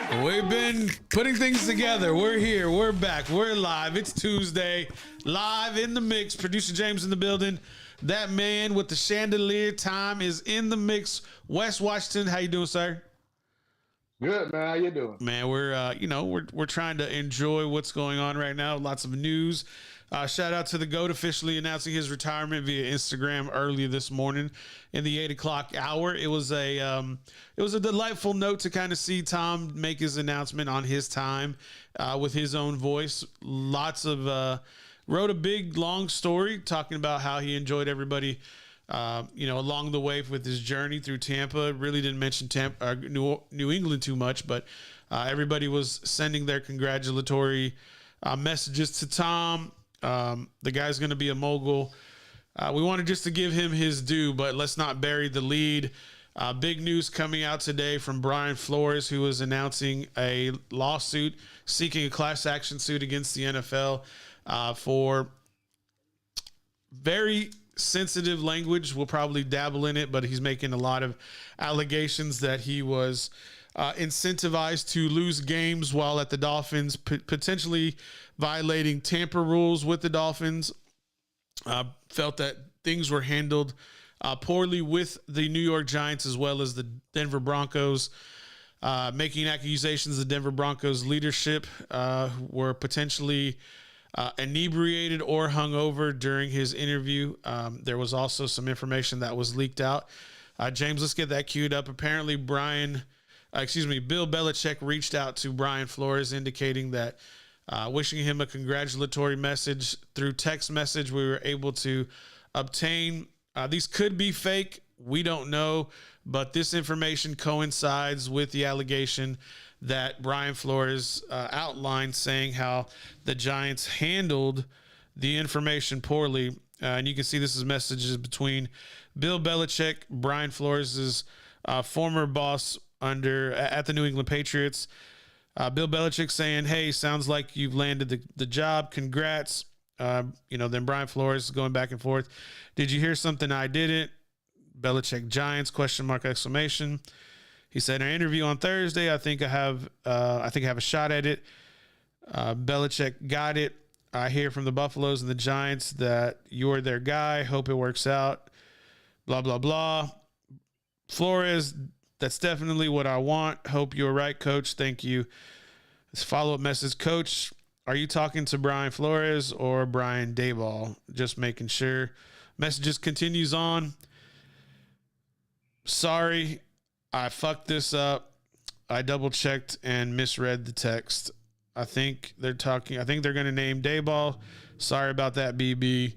We've been putting things together. We're here. We're back. We're live. It's Tuesday. Live in the mix. Producer James in the building. That man with the chandelier time is in the mix. Wes Washington, how you doing, sir? Good, man. How you doing? Man, we're trying to enjoy what's going on right now. Lots of news. Shout out to the GOAT officially announcing his retirement via Instagram early this morning in the 8 o'clock hour. It was a delightful note to kind of see Tom make his announcement on his time with his own voice. Wrote a big long story talking about how he enjoyed everybody along the way with his journey through Tampa. Really didn't mention New England too much, but everybody was sending their congratulatory messages to Tom. The guy's going to be a mogul. We wanted just to give him his due, but let's not bury the lead. Big news coming out today from Brian Flores, who is announcing a lawsuit seeking a class action suit against the NFL for very sensitive language. We'll probably dabble in it, but he's making a lot of allegations that he was incentivized to lose games while at the Dolphins, potentially violating tamper rules with the Dolphins. Felt that things were handled poorly with the New York Giants as well as the Denver Broncos, making accusations the Denver Broncos leadership were potentially inebriated or hungover during his interview. There was also some information that was leaked out. James, let's get that queued up. Apparently, Bill Belichick reached out to Brian Flores indicating that wishing him a congratulatory message through text message. We were able to obtain. These could be fake. We don't know, but this information coincides with the allegation that Brian Flores outlined, saying how the Giants handled the information poorly. And you can see this is messages between Bill Belichick, Brian Flores' former boss at the New England Patriots. Bill Belichick saying, "Hey, sounds like you've landed the job. Congrats." Then Brian Flores going back and forth. "Did you hear something I didn't?" Belichick Giants ? Exclamation. He said, "In our interview on Thursday, I think I have a shot at it." Belichick, "Got it. I hear from the Buffaloes and the Giants that you're their guy. Hope it works out. Blah, blah, blah." Flores, "That's definitely what I want. Hope you're right, coach. Thank you." This follow-up message, "Coach, are you talking to Brian Flores or Brian Daboll? Just making sure." Messages continues on. "Sorry, I fucked this up. I double-checked and misread the text. I think they're going to name Daboll. Sorry about that, BB.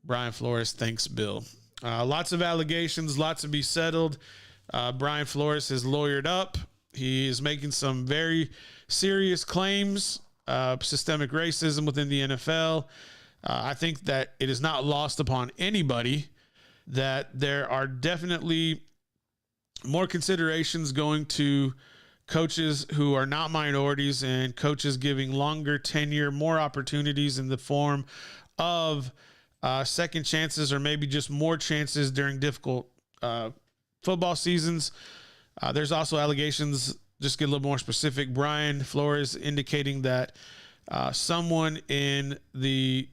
Brian Flores, thanks, Bill." Lots of allegations, lots to be settled. Brian Flores has lawyered up. He is making some very serious claims, systemic racism within the NFL. I think that it is not lost upon anybody that there are definitely more considerations going to coaches who are not minorities and coaches giving longer tenure, more opportunities in the form of second chances or maybe just more chances during difficult football seasons. There's also allegations, just get a little more specific, Brian Flores indicating that someone in the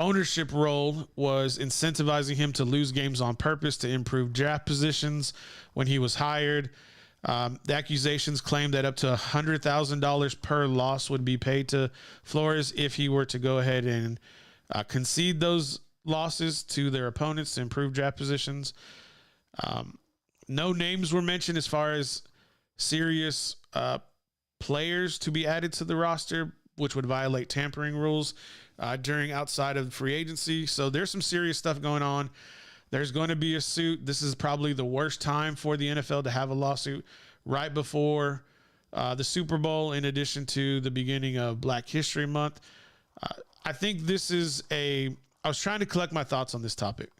ownership role was incentivizing him to lose games on purpose to improve draft positions when he was hired. The accusations claim that up to $100,000 per loss would be paid to Flores if he were to go ahead and concede those losses to their opponents to improve draft positions. No names were mentioned as far as serious players to be added to the roster, which would violate tampering rules during outside of free agency. So there's some serious stuff going on. There's going to be a suit. This is probably the worst time for the NFL to have a lawsuit right before the Super Bowl, in addition to the beginning of Black History Month. I think I was trying to collect my thoughts on this topic,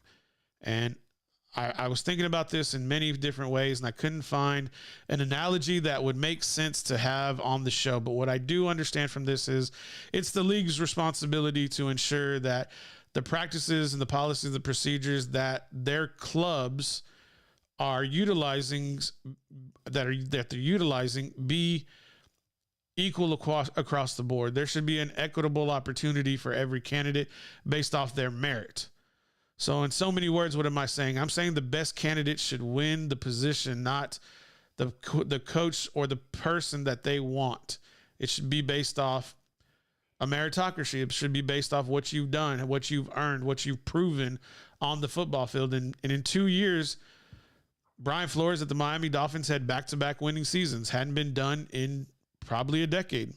and I was thinking about this in many different ways, and I couldn't find an analogy that would make sense to have on the show. But what I do understand from this is it's the league's responsibility to ensure that the practices and the policies and the procedures that their clubs are utilizing that they're utilizing be equal across the board. There should be an equitable opportunity for every candidate based off their merit. So in so many words, what am I saying? I'm saying the best candidate should win the position, not the coach or the person that they want. It should be based off a meritocracy. It should be based off what you've done, what you've earned, what you've proven on the football field. And in 2 years, Brian Flores at the Miami Dolphins had back-to-back winning seasons. Hadn't been done in probably a decade.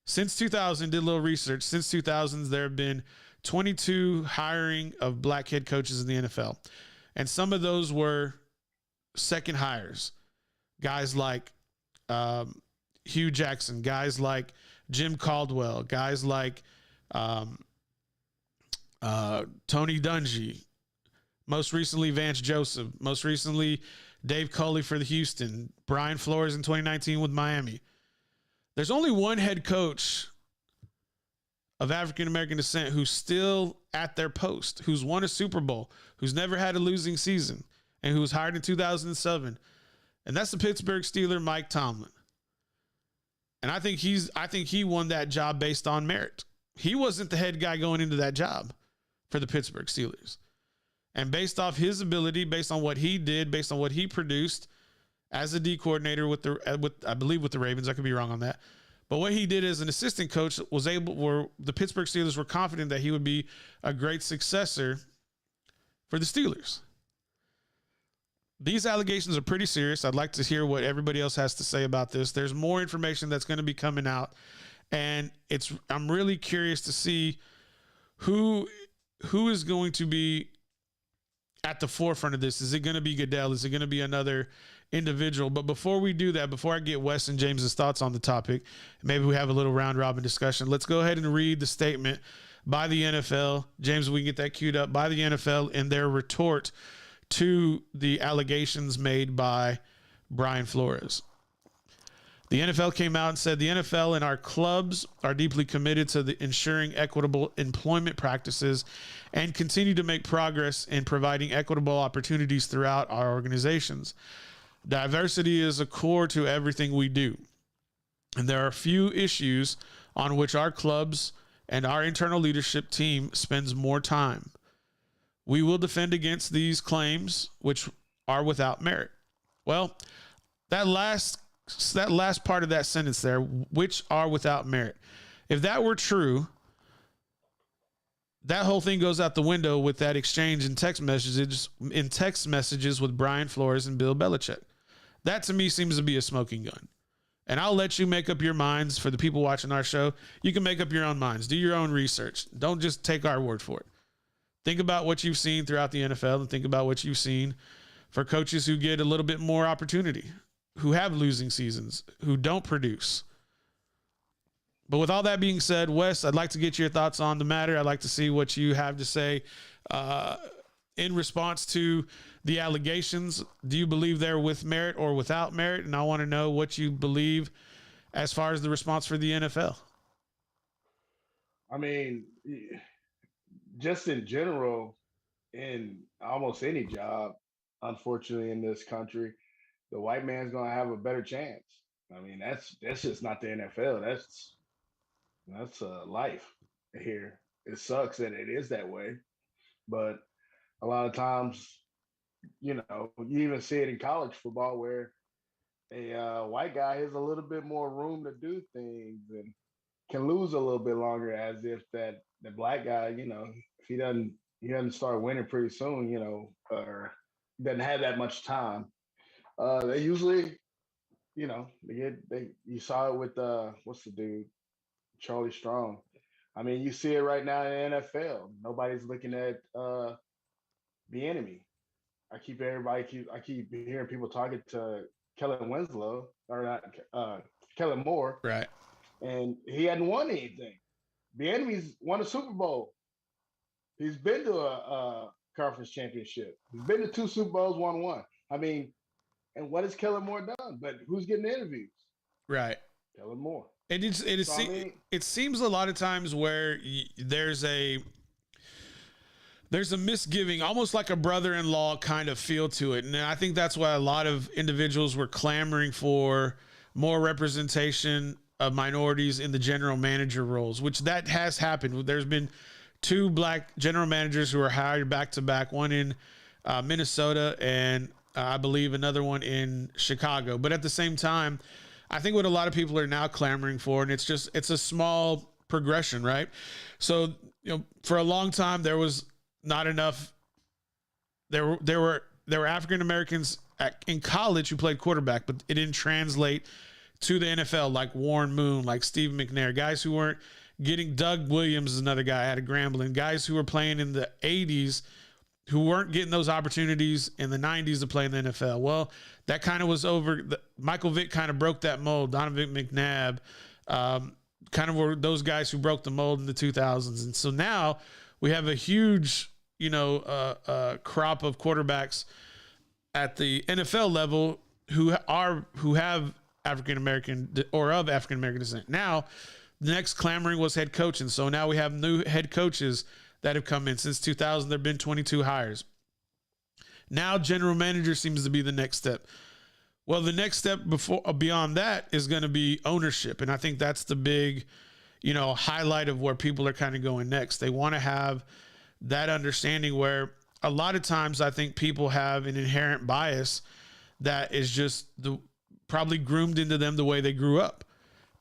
Since 2000, did a little research. Since 2000, there have been 22 hiring of black head coaches in the NFL. And some of those were second hires. Guys like Hugh Jackson, guys like Jim Caldwell, guys like Tony Dungy, most recently Vance Joseph, most recently Dave Culley for the Houston, Brian Flores in 2019 with Miami. There's only one head coach of African-American descent who's still at their post, who's won a Super Bowl, who's never had a losing season, and who was hired in 2007. And that's the Pittsburgh Steeler, Mike Tomlin. And I think he won that job based on merit. He wasn't the head guy going into that job for the Pittsburgh Steelers. And based off his ability, based on what he did, based on what he produced as a D coordinator with I believe with the Ravens, I could be wrong on that. But what he did as an assistant coach where the Pittsburgh Steelers were confident that he would be a great successor for the Steelers. These allegations are pretty serious. I'd like to hear what everybody else has to say about this. There's more information that's going to be coming out, and I'm really curious to see who is going to be at the forefront of this. Is it going to be Goodell? Is it going to be another individual? But before we do that, before I get Wes and James's thoughts on the topic, maybe we have a little round robin discussion. Let's go ahead and read the statement by the NFL. James, we can get that queued up, by the NFL in their retort to the allegations made by Brian Flores. The NFL came out and said the NFL and our clubs are deeply committed to ensuring equitable employment practices and continue to make progress in providing equitable opportunities throughout our organizations. Diversity is a core to everything we do, and there are a few issues on which our clubs and our internal leadership team spends more time. We will defend against these claims, which are without merit. Well, that last part of that sentence there, which are without merit. If that were true, that whole thing goes out the window with that exchange in text messages with Brian Flores and Bill Belichick. That to me seems to be a smoking gun. And I'll let you make up your minds. For the people watching our show, you can make up your own minds. Do your own research. Don't just take our word for it. Think about what you've seen throughout the NFL and think about what you've seen for coaches who get a little bit more opportunity, who have losing seasons, who don't produce. But with all that being said, Wes, I'd like to get your thoughts on the matter. I'd like to see what you have to say in response to the allegations. Do you believe they're with merit or without merit? And I want to know what you believe as far as the response for the NFL. I mean, just in general, in almost any job, unfortunately, in this country, the white man's going to have a better chance. I mean, that's just not the NFL. That's life here. It sucks that it is that way, but a lot of times, you even see it in college football where a white guy has a little bit more room to do things and can lose a little bit longer, as if the black guy, if he doesn't start winning pretty soon, or doesn't have that much time. They usually, you saw it with what's the dude, Charlie Strong. I mean, you see it right now in the NFL. Nobody's looking at the enemy. I keep hearing people talking to Kellen Winslow, or not Kellen Moore, right? And he hadn't won anything. The enemy's won a Super Bowl. He's been to a conference championship. He's been to 2 Super Bowls, won 1. I mean, and what has Kellen Moore done? But who's getting the interviews? Right. Kellen Moore. It seems a lot of times where there's a there's a misgiving, almost like a brother-in-law kind of feel to it. And I think that's why a lot of individuals were clamoring for more representation of minorities in the general manager roles, which that has happened. There's been 2 black general managers who are hired back to back, one in Minnesota and I believe another one in Chicago. But at the same time, I think what a lot of people are now clamoring for, and it's a small progression, right? So, for a long time, there was not enough. There were African Americans in college who played quarterback, but it didn't translate to the NFL, like Warren Moon, like Steve McNair, guys who weren't getting. Doug Williams is another guy out of Grambling, guys who were playing in the 80s who weren't getting those opportunities in the 90s to play in the NFL. Well, that kind of was over. Michael Vick kind of broke that mold. Donovan McNabb kind of were those guys who broke the mold in the 2000s. And so now we have a huge, crop of quarterbacks at the NFL level who have African American or of African American descent. Now, the next clamoring was head coach, and so now we have new head coaches that have come in. Since 2000, there have been 22 hires. Now, general manager seems to be the next step. Well, the next step beyond that is going to be ownership, and I think that's the big, highlight of where people are kind of going next. They want to have that understanding where a lot of times I think people have an inherent bias that is just probably groomed into them the way they grew up.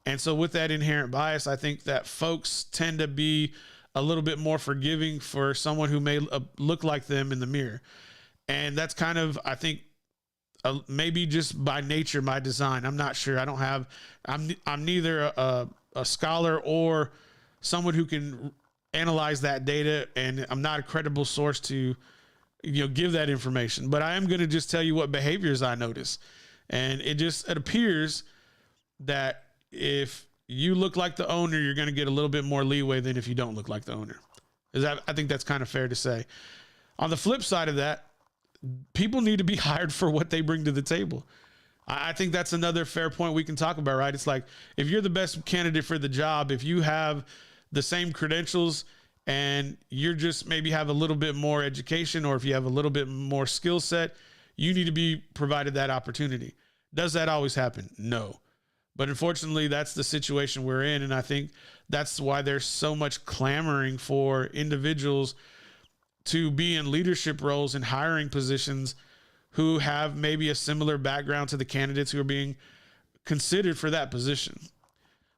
And so with that inherent bias, I think that folks tend to be a little bit more forgiving for someone who may look like them in the mirror. And that's kind of, I think, maybe just by nature, my design. I'm not sure. I'm neither a scholar or someone who can analyze that data, and I'm not a credible source to, give that information. But I am going to just tell you what behaviors I notice. And it appears that if you look like the owner, you're going to get a little bit more leeway than if you don't look like the owner. I think that's kind of fair to say. On the flip side of that, people need to be hired for what they bring to the table. I think that's another fair point we can talk about, right? It's like, if you're the best candidate for the job, if you have the same credentials and you're just maybe have a little bit more education, or if you have a little bit more skill set, you need to be provided that opportunity. Does that always happen? No. But unfortunately, that's the situation we're in. And I think that's why there's so much clamoring for individuals to be in leadership roles and hiring positions who have maybe a similar background to the candidates who are being considered for that position.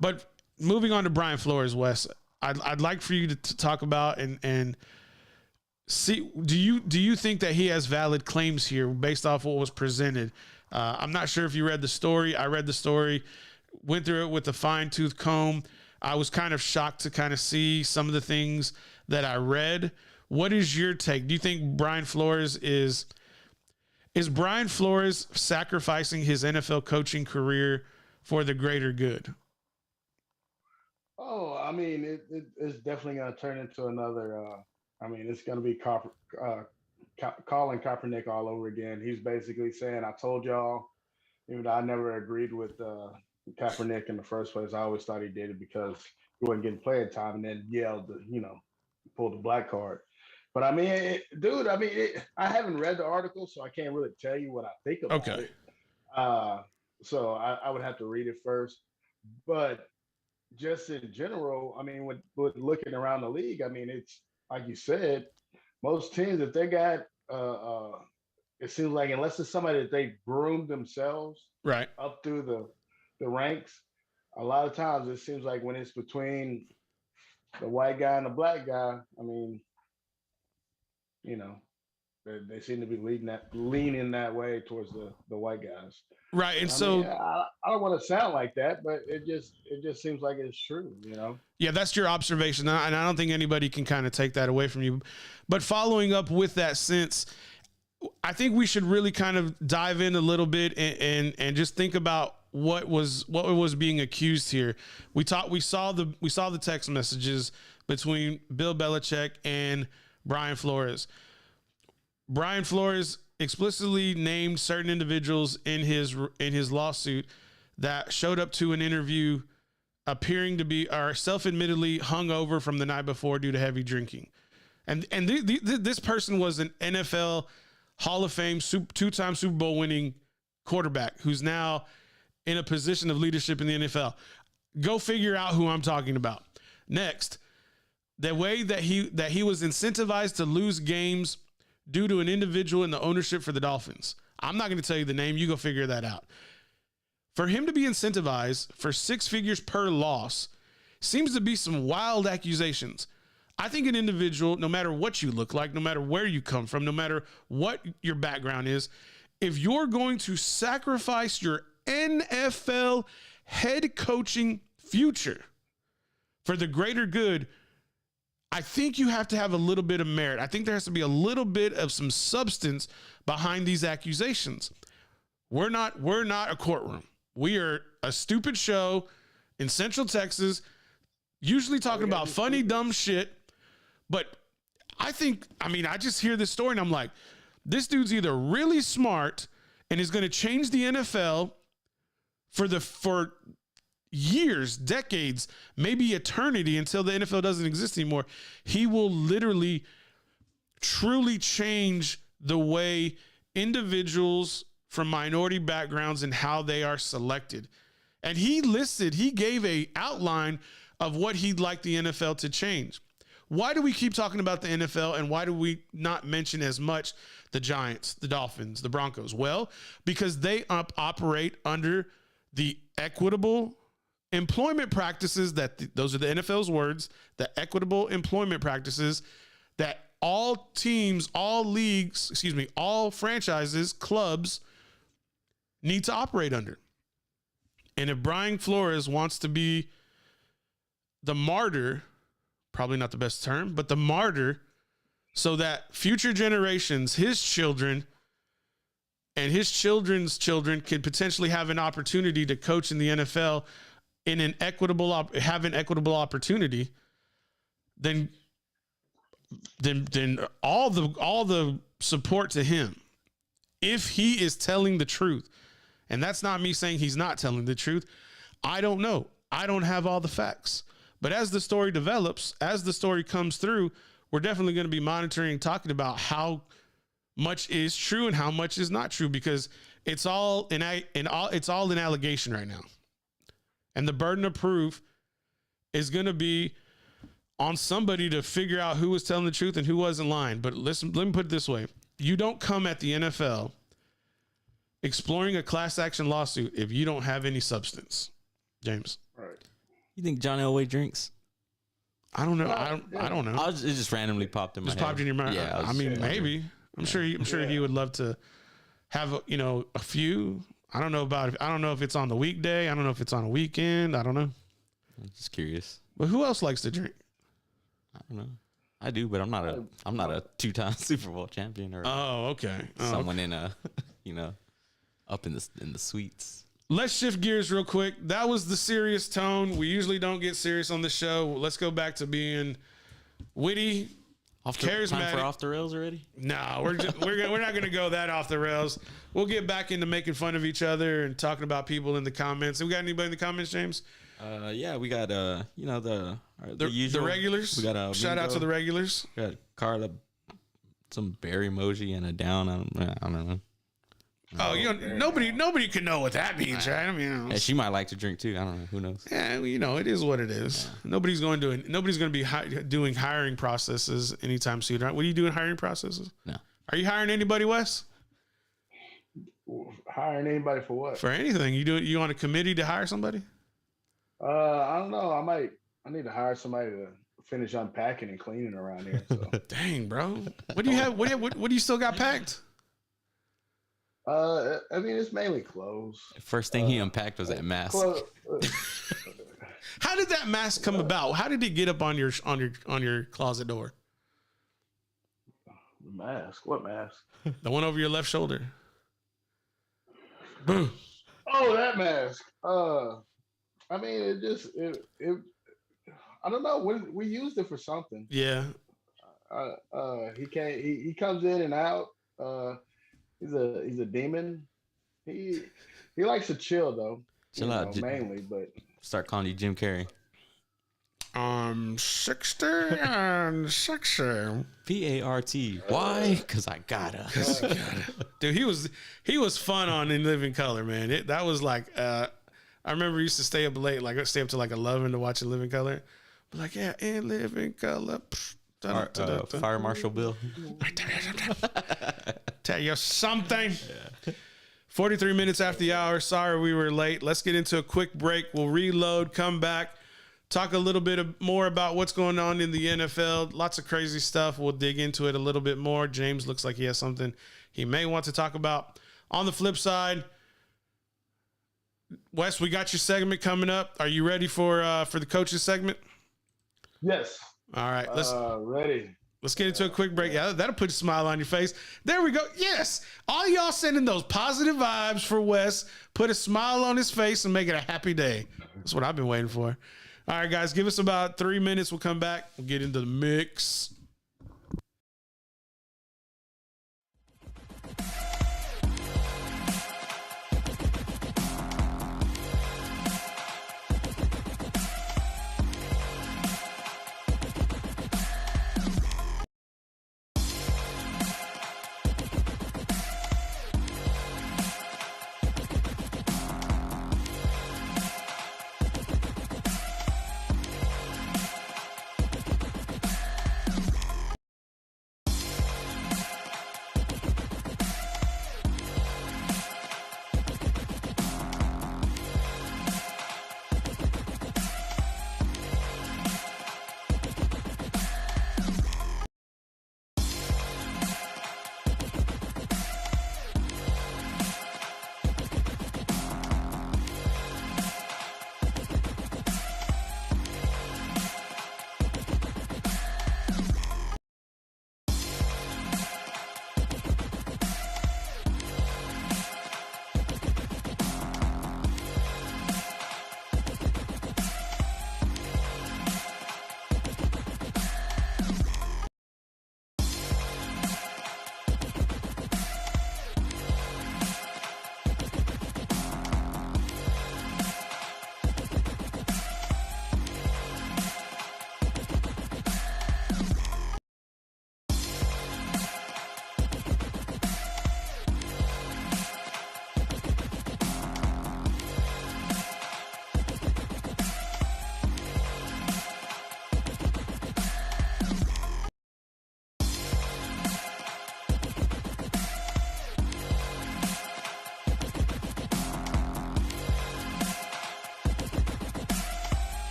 But moving on to Brian Flores, Wes, I'd like for you to talk about and see, do you think that he has valid claims here based off what was presented? I'm not sure if you read the story. I read the story, went through it with a fine-tooth comb. I was kind of shocked to kind of see some of the things that I read. What is your take? Do you think Brian Flores is Brian Flores sacrificing his NFL coaching career for the greater good? Oh, I mean, it's definitely going to turn into another. It's going to be Colin Kaepernick all over again. He's basically saying, "I told y'all," even though I never agreed with Kaepernick in the first place. I always thought he did it because he wasn't getting playing time, and then yelled, pulled the black card. But I mean, I haven't read the article, so I can't really tell you what I think about it. So I would have to read it first. But just in general, I mean, with looking around the league, I mean, it's like you said, most teams, if they got, it seems like unless it's somebody that they groomed themselves right up through the ranks, a lot of times it seems like when it's between the white guy and the black guy, I mean, they seem to be leaning that way towards the white guys. Right. And I don't want to sound like that, but it just seems like it's true, Yeah, that's your observation. And I don't think anybody can kind of take that away from you. But following up with that sense, I think we should really kind of dive in a little bit and just think about what was being accused here. We saw the text messages between Bill Belichick and Brian Flores. Brian Flores explicitly named certain individuals in his lawsuit that showed up to an interview appearing to be self-admittedly hungover from the night before due to heavy drinking. And this person was an NFL Hall of Fame two-time Super Bowl winning quarterback who's now in a position of leadership in the NFL. Go figure out who I'm talking about. Next, the way that he was incentivized to lose games due to an individual in the ownership for the Dolphins. I'm not going to tell you the name. You go figure that out. For him to be incentivized for 6 figures per loss seems to be some wild accusations. I think an individual, no matter what you look like, no matter where you come from, no matter what your background is, if you're going to sacrifice your NFL head coaching future for the greater good, I think you have to have a little bit of merit. I think there has to be a little bit of some substance behind these accusations. We're not a courtroom. We are a stupid show in Central Texas, usually talking about funny, dumb shit. But I just hear this story and I'm like, this dude's either really smart and is going to change the NFL for years, decades, maybe eternity until the NFL doesn't exist anymore. He will literally, truly change the way individuals from minority backgrounds and how they are selected. And he gave a outline of what he'd like the NFL to change. Why do we keep talking about the NFL and why do we not mention as much the Giants, the Dolphins, the Broncos? Well, because they operate under the equitable employment practices those are the NFL's words, the equitable employment practices that all teams, all leagues, all franchises, clubs need to operate under. And if Brian Flores wants to be the martyr, probably not the best term, but the martyr, so that future generations, his children and his children's children can potentially have an opportunity to coach in the NFL in an equitable opportunity, then all the support to him. If he is telling the truth, and that's not me saying he's not telling the truth. I don't know. I don't have all the facts. But as the story develops, as the story comes through, we're definitely going to be monitoring and talking about how much is true and how much is not true, because it's all in allegation right now. And the burden of proof is going to be on somebody to figure out who was telling the truth and who wasn't lying. But listen, let me put it this way. You don't come at the NFL exploring a class action lawsuit if you don't have any substance. James. Right. You think John Elway drinks? I don't know. I don't know. It just randomly popped in my head. Just popped in your mind. Yeah. I mean, maybe. I'm sure he would love to have a few. I don't know if it's on the weekday. I don't know if it's on a weekend. I don't know. I'm just curious. But who else likes to drink? I don't know. I do, but I'm not a 2-time Super Bowl champion or okay. someone in a up in the suites. Let's shift gears real quick. That was the serious tone. We usually don't get serious on the show. Let's go back to being witty, charismatic. Time for off the rails already? No, we're not going to go that off the rails. We'll get back into making fun of each other and talking about people in the comments. We got anybody in the comments, James? Yeah, we got the usual, the regulars. We got shout out to the regulars. We got Carla, some bear emoji and a down. I don't know. Oh, nobody can know what that means, right? I mean, yeah, she might like to drink too. I don't know. Who knows? Yeah, it is what it is. Yeah. Nobody's going to be doing hiring processes anytime soon. Right? What are you doing hiring processes? No. Are you hiring anybody, Wes? Hiring anybody for what? For anything. You on a committee to hire somebody? I don't know. I need to hire somebody to finish unpacking and cleaning around here. So. Dang, bro. What do you have? What do you still got packed? I mean, it's mainly clothes. First thing he unpacked was that mask. How did that mask come about? How did it get up on your closet door? The mask? What mask? The one over your left shoulder. Boom. Oh, that mask. I mean, it I don't know. We used it for something. Yeah. He comes in and out. He's a demon. He likes to chill though. Chill out, mainly, but start calling you Jim Carrey. 60 and 60. PART. Why? Because I gotta. Dude, he was fun on In Living Color, man. That was like, I remember we used to stay up late, like I'd stay up to like 11 to watch In Living Color. But like, yeah, In Living Color. Fire Marshal Bill. Tell you something. 43 minutes after the hour. Sorry we were late. Let's get into a quick break. We'll reload, come back, talk a little bit more about what's going on in the NFL. Lots of crazy stuff. We'll dig into it a little bit more. James looks like he has something he may want to talk about. On the flip side, Wes, we got your segment coming up. Are you ready for the coaches segment? Yes. All right. Ready. Let's get into a quick break. Yeah, that'll put a smile on your face. There we go. Yes. All y'all sending those positive vibes for Wes. Put a smile on his face and make it a happy day. That's what I've been waiting for. All right, guys, give us about 3 minutes. We'll come back. We'll get into the mix.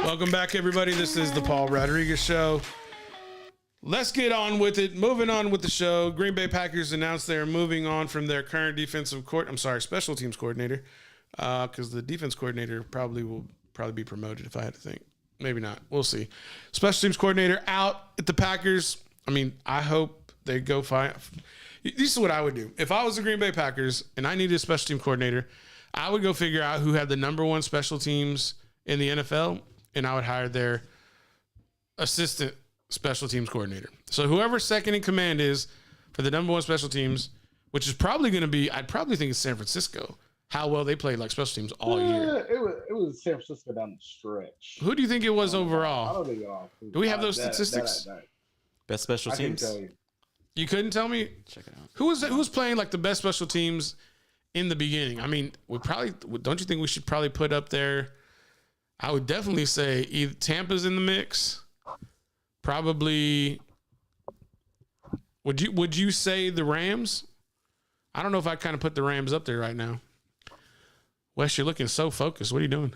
Welcome back, everybody. This is the Paul Rodriguez Show. Let's get on with it. Moving on with the show. Green Bay Packers announced they're moving on from their current special teams coordinator, because the defense coordinator will be promoted if I had to think. Maybe not. We'll see. Special teams coordinator out at the Packers. I mean, I hope they go find. This is what I would do. If I was the Green Bay Packers and I needed a special team coordinator, I would go figure out who had the number one special teams in the NFL, and I would hire their assistant special teams coordinator. So whoever second in command is for the number one special teams, which is probably going to be, I'd probably think it's San Francisco. How well they played like special teams all year. It was San Francisco down the stretch. Who do you think it was overall? I don't think y'all. Do we have those statistics? Best special I can teams? tell you. You couldn't tell me? Check it out. Who was playing like the best special teams in the beginning? I mean, don't you think we should probably put up there? I would definitely say either Tampa's in the mix. Probably. Would you say the Rams? I don't know if I kind of put the Rams up there right now. Wes, you're looking so focused. What are you doing?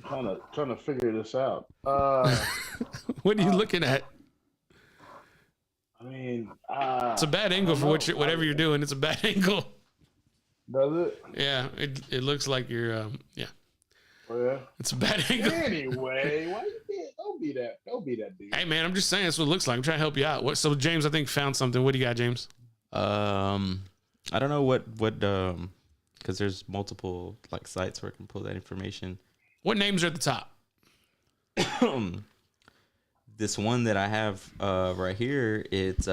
I'm trying to figure this out. What are you looking at? I mean, It's a bad angle for whatever you're doing. It's a bad angle. Does it? Yeah, it looks like you're. Yeah. Oh, yeah. It's a bad angle. Anyway, why don't be that dude. Hey man, I'm just saying that's what it looks like. I'm trying to help you out. So James, I think found something. What do you got, James? I don't know what because there's multiple like sites where I can pull that information. What names are at the top? This one that I have right here, it's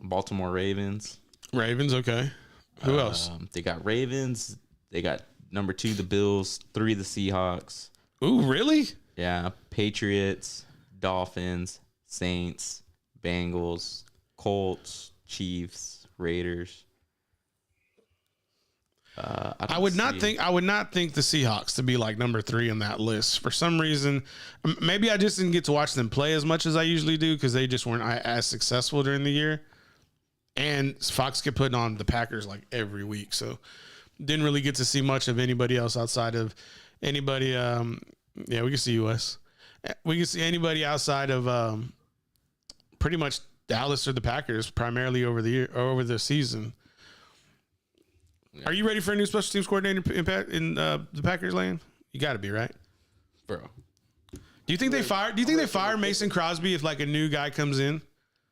Baltimore Ravens. Ravens, okay. Who else? They got Ravens. They got number 2, the Bills. 3, the Seahawks. Ooh, really? Yeah, Patriots, Dolphins, Saints, Bengals, Colts, Chiefs, Raiders. I would not think the Seahawks to be like number 3 on that list for some reason. Maybe I just didn't get to watch them play as much as I usually do because they just weren't as successful during the year. And Fox kept putting on the Packers like every week, so didn't really get to see much of anybody else outside of anybody. Yeah, we can see US. We can see anybody outside of pretty much Dallas or the Packers, primarily over the year or over the season. Yeah. Are you ready for a new special teams coordinator in the Packers land? You got to be, right, bro. Do you think they fire Mason Crosby if like a new guy comes in?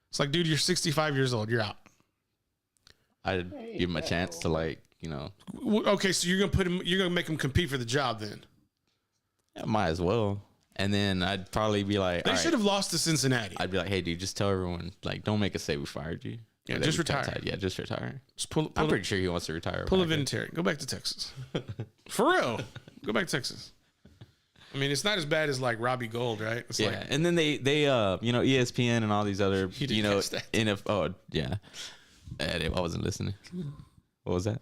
It's like, dude, you're 65 years old. You're out. I'd give him a chance to Okay, so you're gonna make him compete for the job then? Yeah, might as well. And then I'd probably be like, they should have lost to Cincinnati. I'd be like, hey, dude, just tell everyone, like, don't make us say we fired you. Yeah, just retire. Yeah, just retire. I'm pretty sure he wants to retire. Pull a Vinatieri. Go back to Texas. For real. Go back to Texas. I mean, it's not as bad as like Robbie Gold, right? It's yeah, and then they ESPN and all these other I wasn't listening. What was that?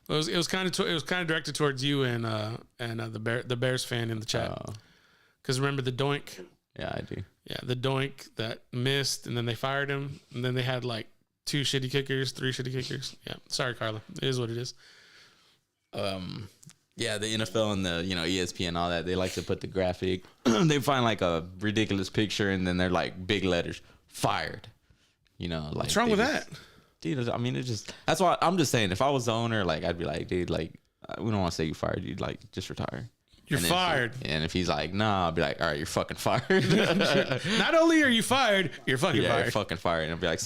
It was kind of directed towards you and the Bears fan in the chat. Because remember the doink? Yeah, I do. Yeah, the doink that missed, and then they fired him, and then they had like 3 shitty kickers. Yeah, sorry, Carla. It is what it is. Yeah, the NFL and the ESPN, all that, they like to put the graphic. They find like a ridiculous picture, and then they're like big letters, fired. Like what's wrong with that? Dude, I mean, it's just, that's why I'm just saying, if I was the owner, like, I'd be like, dude, like, we don't want to say you fired, dude, like, just retire. You're fired. And if he's like, nah, I'll be like, all right, you're fucking fired. Not only are you fired, you're fucking fired. You're fucking fired. And I'll be like,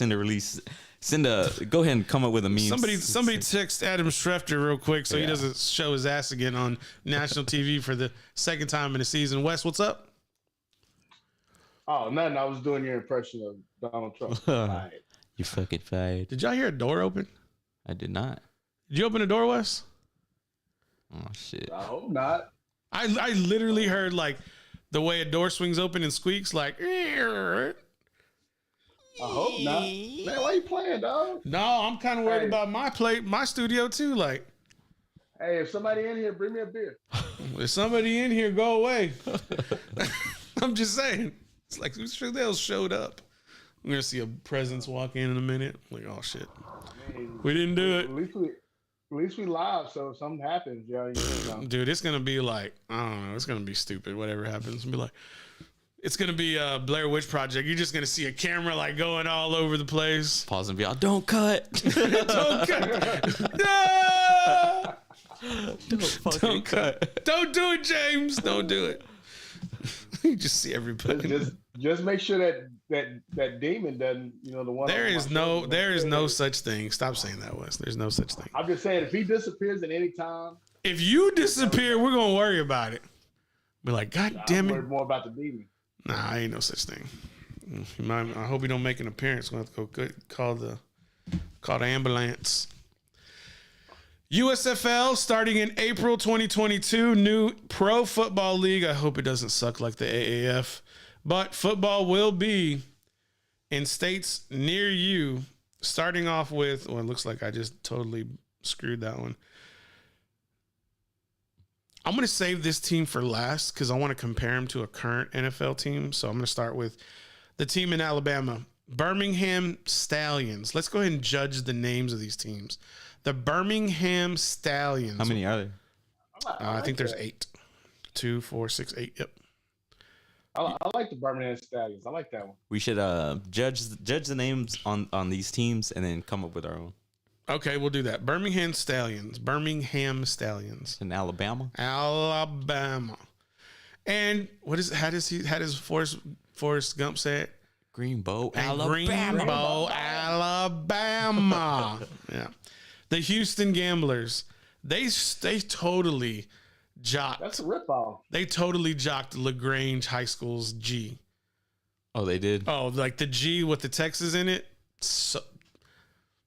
go ahead and come up with a meme. Somebody text Adam Schefter real quick so he doesn't show his ass again on national TV for the second time in the season. Wes, what's up? Oh, nothing. I was doing your impression of Donald Trump. You fucking fired. Did y'all hear a door open? I did not. Did you open the door, Wes? Oh, shit. I hope not. I literally heard like the way a door swings open and squeaks like. I hope not. Man, why you playing, dog? No, I'm kind of worried about my studio too. Like, hey, if somebody in here, bring me a beer. If somebody in here, go away. I'm just saying. It's like who else showed up? I'm gonna see a presence walk in a minute. Like, oh shit, we didn't do it. At least we live, so if something happens, you know. Dude, it's gonna be like, I don't know, it's gonna be stupid. Whatever happens, be like, it's gonna be a Blair Witch Project. You're just gonna see a camera like going all over the place. Pause and be all, don't cut. Don't cut. No! Don't cut. Don't do it, James. Don't do it. You just see everybody. Just make sure that demon doesn't, you know, the one. There is no such thing. Stop saying that, Wes. There's no such thing. I'm just saying, if he disappears at any time, If you disappear, we're gonna worry about it. Be like, God damn I'm it. worried more about the demon. Nah, ain't no such thing. I hope he don't make an appearance. We'll have to go call the ambulance. USFL starting in April 2022, new pro football league. I hope it doesn't suck like the AAF, but football will be in states near you. Starting off with, well, it looks like I just totally screwed that one. I'm going to save this team for last because I want to compare them to a current NFL team. So I'm going to start with the team in Alabama, Birmingham Stallions. Let's go ahead and judge the names of these teams. The Birmingham Stallions. How many are there? I think there's 8. 2, 4, 6, 8. Yep. I like the Birmingham Stallions. I like that one. We should judge the names on these teams and then come up with our own. Okay, we'll do that. Birmingham Stallions. In Alabama. And what is? How does Forrest Gump say it? Greenbow, And Alabama. Greenbow, Alabama. Yeah. The Houston Gamblers. They totally jocked. That's a ripoff. They totally jocked LaGrange High School's G. Oh, they did. Oh, like the G with the Texas in it. So,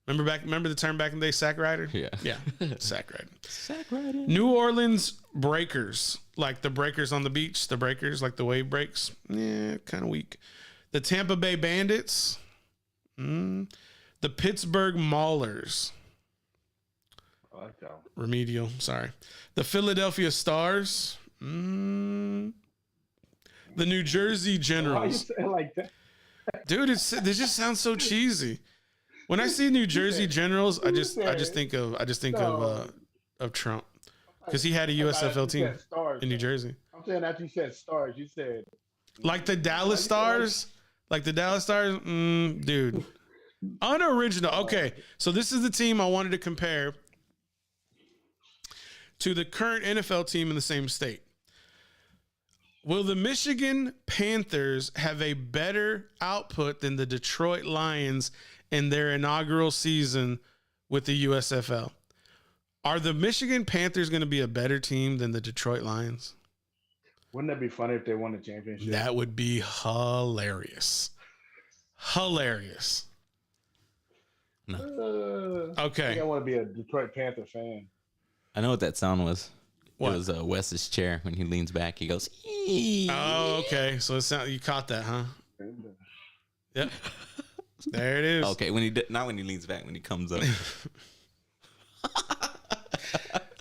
remember the term back in the day, sack rider? Yeah. Yeah, sack rider. Sack rider. New Orleans Breakers, like the breakers on the beach, the breakers, like the wave breaks. Yeah, kind of weak. The Tampa Bay Bandits. The Pittsburgh Maulers. I like that one. Remedial, sorry. The Philadelphia Stars. The New Jersey Why you Generals. say it like that? Dude, this just sounds so cheesy. When I see New Jersey Generals, I just think of Trump because he had a USFL team in New Jersey. I'm saying after you said Stars, you said Like the Dallas Stars, dude, unoriginal. Okay, so this is the team I wanted to compare to the current NFL team in the same state. Will the Michigan Panthers have a better output than the Detroit Lions in their inaugural season with the USFL? Are the Michigan Panthers going to be a better team than the Detroit Lions? wouldn't that be funny if they won the championship? That would be hilarious. Hilarious. I Okay. think I want to be a Detroit Panther fan. I know what that sound was. What? It was Wes's chair when he leans back. He goes, "Ee." Oh, okay. So you caught that, huh? Yep. There it is. Okay, not when he leans back, when he comes up.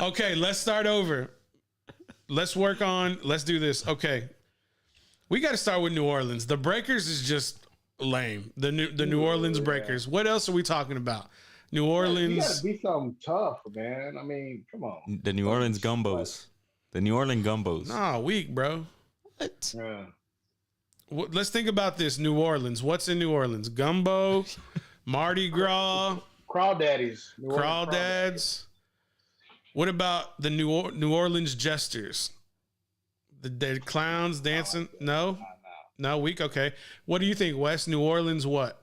Okay, let's start over. Let's do this. Okay. We got to start with New Orleans. The Breakers is just lame. The New Orleans Breakers. What else are we talking about? New You Orleans. got to be something tough, man. I mean, come on. The New Orleans Gumbos. The New Orleans Gumbos. Nah, weak, bro. What? Yeah. Let's think about this. New Orleans. What's in New Orleans? Gumbo, Mardi Gras, Crawdaddies. Crawdads. What about the New Orleans Jesters? The clowns dancing? No? No, weak? Okay. What do you think, Wes? New Orleans what?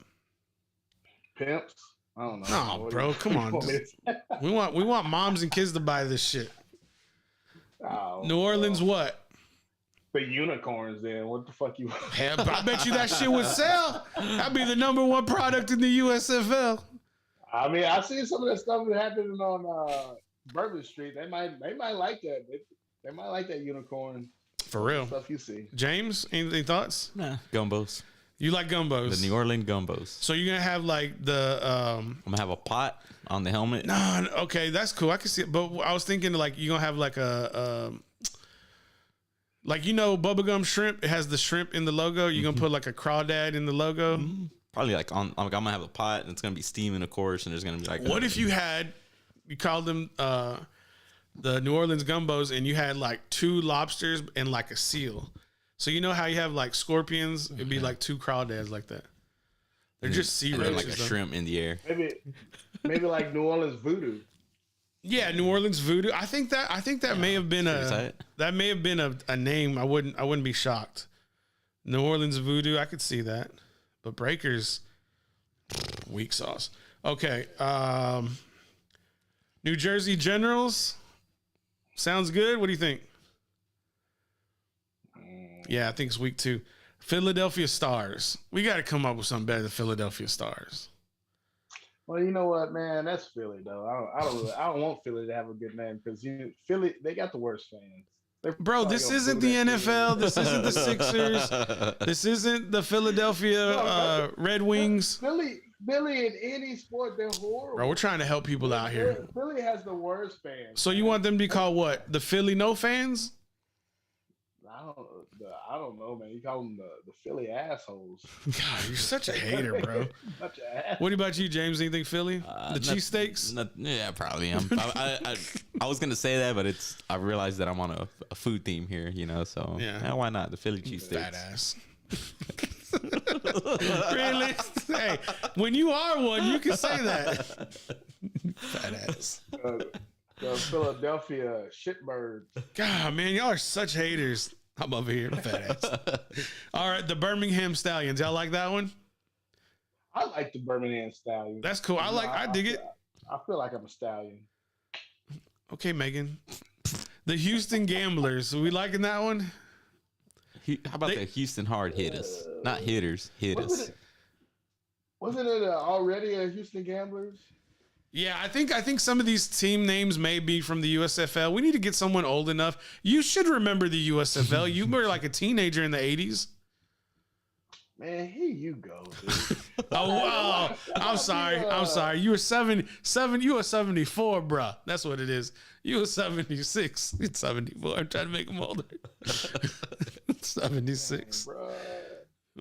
Pimps. I don't know. No, What bro, do you- come on. what do you want me to We want moms and kids to buy this shit. say? Oh, New Orleans what? the unicorns. Then what the fuck you? Hell, I bet you that shit would sell. That'd be the #1 product in the USFL. I mean, I seen some of that stuff that happening on Bourbon Street. They might like that. They might like that unicorn For real. stuff you see. James, any thoughts? Nah, Gumbos. You like gumbos? The New Orleans Gumbos. So you're gonna have like the I'm gonna have a pot on the helmet. no, okay, that's cool. I can see it, but I was thinking like you're gonna have like a like bubblegum shrimp. It has the shrimp in the logo. You're gonna put like a crawdad in the logo. Probably like I'm gonna have a pot and it's gonna be steaming, of course, and there's gonna be like What if you had you called them the New Orleans Gumbos, and you had like 2 lobsters and like a seal. So you know how you have like scorpions? It'd be like 2 crawdads like that. They're just sea and roaches. then like a shrimp in the air. Maybe like New Orleans voodoo. Yeah, New Orleans voodoo. I think that may have been a name. I wouldn't be shocked. New Orleans voodoo. I could see that. But Breakers, weak sauce. Okay. New Jersey Generals. Sounds good. What do you think? Yeah, I think it's week 2. Philadelphia Stars. We got to come up with something better than Philadelphia Stars. Well, you know what, man? That's Philly, though. I don't want Philly to have a good name because Philly, they got the worst fans. Bro, this isn't the NFL. This isn't the Sixers. This isn't the Philadelphia Red Wings. Philly in any sport, they're horrible. Bro, we're trying to help people out here. Philly has the worst fans. So you want them to be called what? The Philly no fans? I don't know, man. You call them the Philly assholes. God, you're such a hater, bro. What about you, James? Anything Philly? The cheesesteaks? Yeah, probably. I was gonna say that, but I realized that I'm on a food theme here, So yeah, why not the Philly cheesesteaks? Badass. Really? Hey, when you are one, you can say that. Fat ass. The Philadelphia shitbirds. God, man, y'all are such haters. I'm over here, fat ass. All right, the Birmingham Stallions. Y'all like that one? I like the Birmingham Stallions. That's cool. I dig it. I feel like I'm a stallion. Okay, Megan. The Houston Gamblers. Are we liking that one? How about the Houston Hard Hitters? Not hitters, hitters. Wasn't it already a Houston Gamblers? Yeah, I think some of these team names may be from the USFL. We need to get someone old enough. You should remember the USFL. You were like a teenager in the 80s. Man, here you go, dude. Oh, I'm sorry. You were 77. You were 74, bruh. That's what it is. You were 76. It's 74. I'm trying to make him older. 76.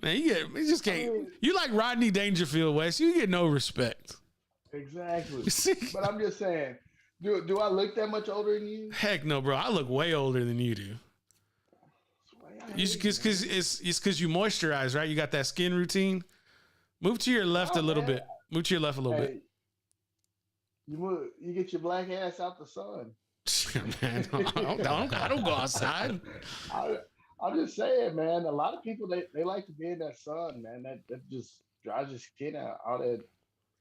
Man, you just can't. You like Rodney Dangerfield, West. You get no respect. Exactly. But I'm just saying, do I look that much older than you? Heck no, bro. I look way older than you do. It's because you moisturize, right? You got that skin routine. Move to your left a little bit. Move to your left a little bit. You get your black ass out the sun. Man, I don't go outside. I'm just saying, man. A lot of people they like to be in that sun, man. That just dries your skin out.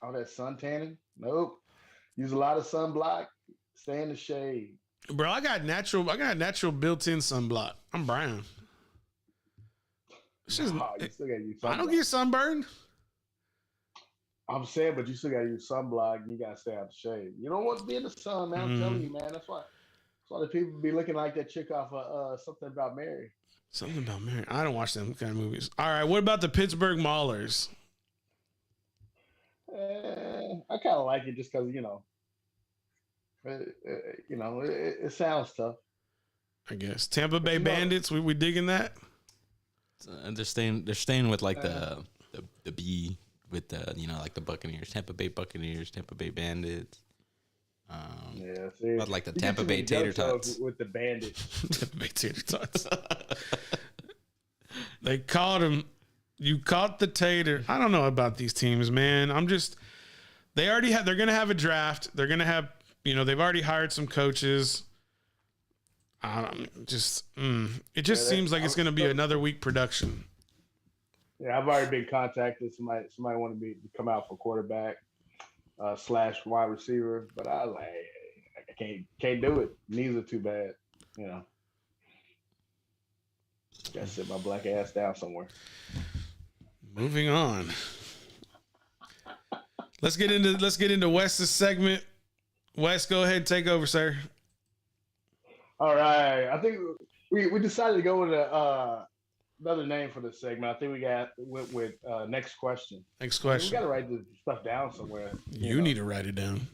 All that sun tanning. Nope. Use a lot of sunblock. Stay in the shade. Bro, I got natural built-in sunblock. I'm brown. You still gotta use sunblock. I don't get sunburned. I'm saying, but you still gotta use sunblock and you gotta stay out the shade. You don't want to be in the sun, man. I'm telling you, man. That's why the people be looking like that chick off of Something About Mary. Something About Mary. I don't watch them kind of movies. All right, what about the Pittsburgh Maulers? I kind of like it just because it sounds tough. I guess Tampa Bay Bandits. We digging that. And they're staying with like the B with the like the Buccaneers, Tampa Bay Buccaneers, Tampa Bay Bandits. But like the Tampa Bay Tater Tots with the Bandits. Tampa Bay Tater Tots. They caught him. You caught the tater. I don't know about these teams, man. They're going to have a draft. They're going to have, they've already hired some coaches. It just seems like it's going to be another week production. Yeah, I've already been contacted. Somebody wanted me to come out for quarterback / wide receiver, but I was like, I can't do it. Knees are too bad, Gotta sit my black ass down somewhere. Moving on. Let's get into Wes's segment. Wes, go ahead and take over, sir. All right. I think we decided to go with another name for this segment. I think we went with next question. Next question. We got to write this stuff down somewhere. You need to write it down.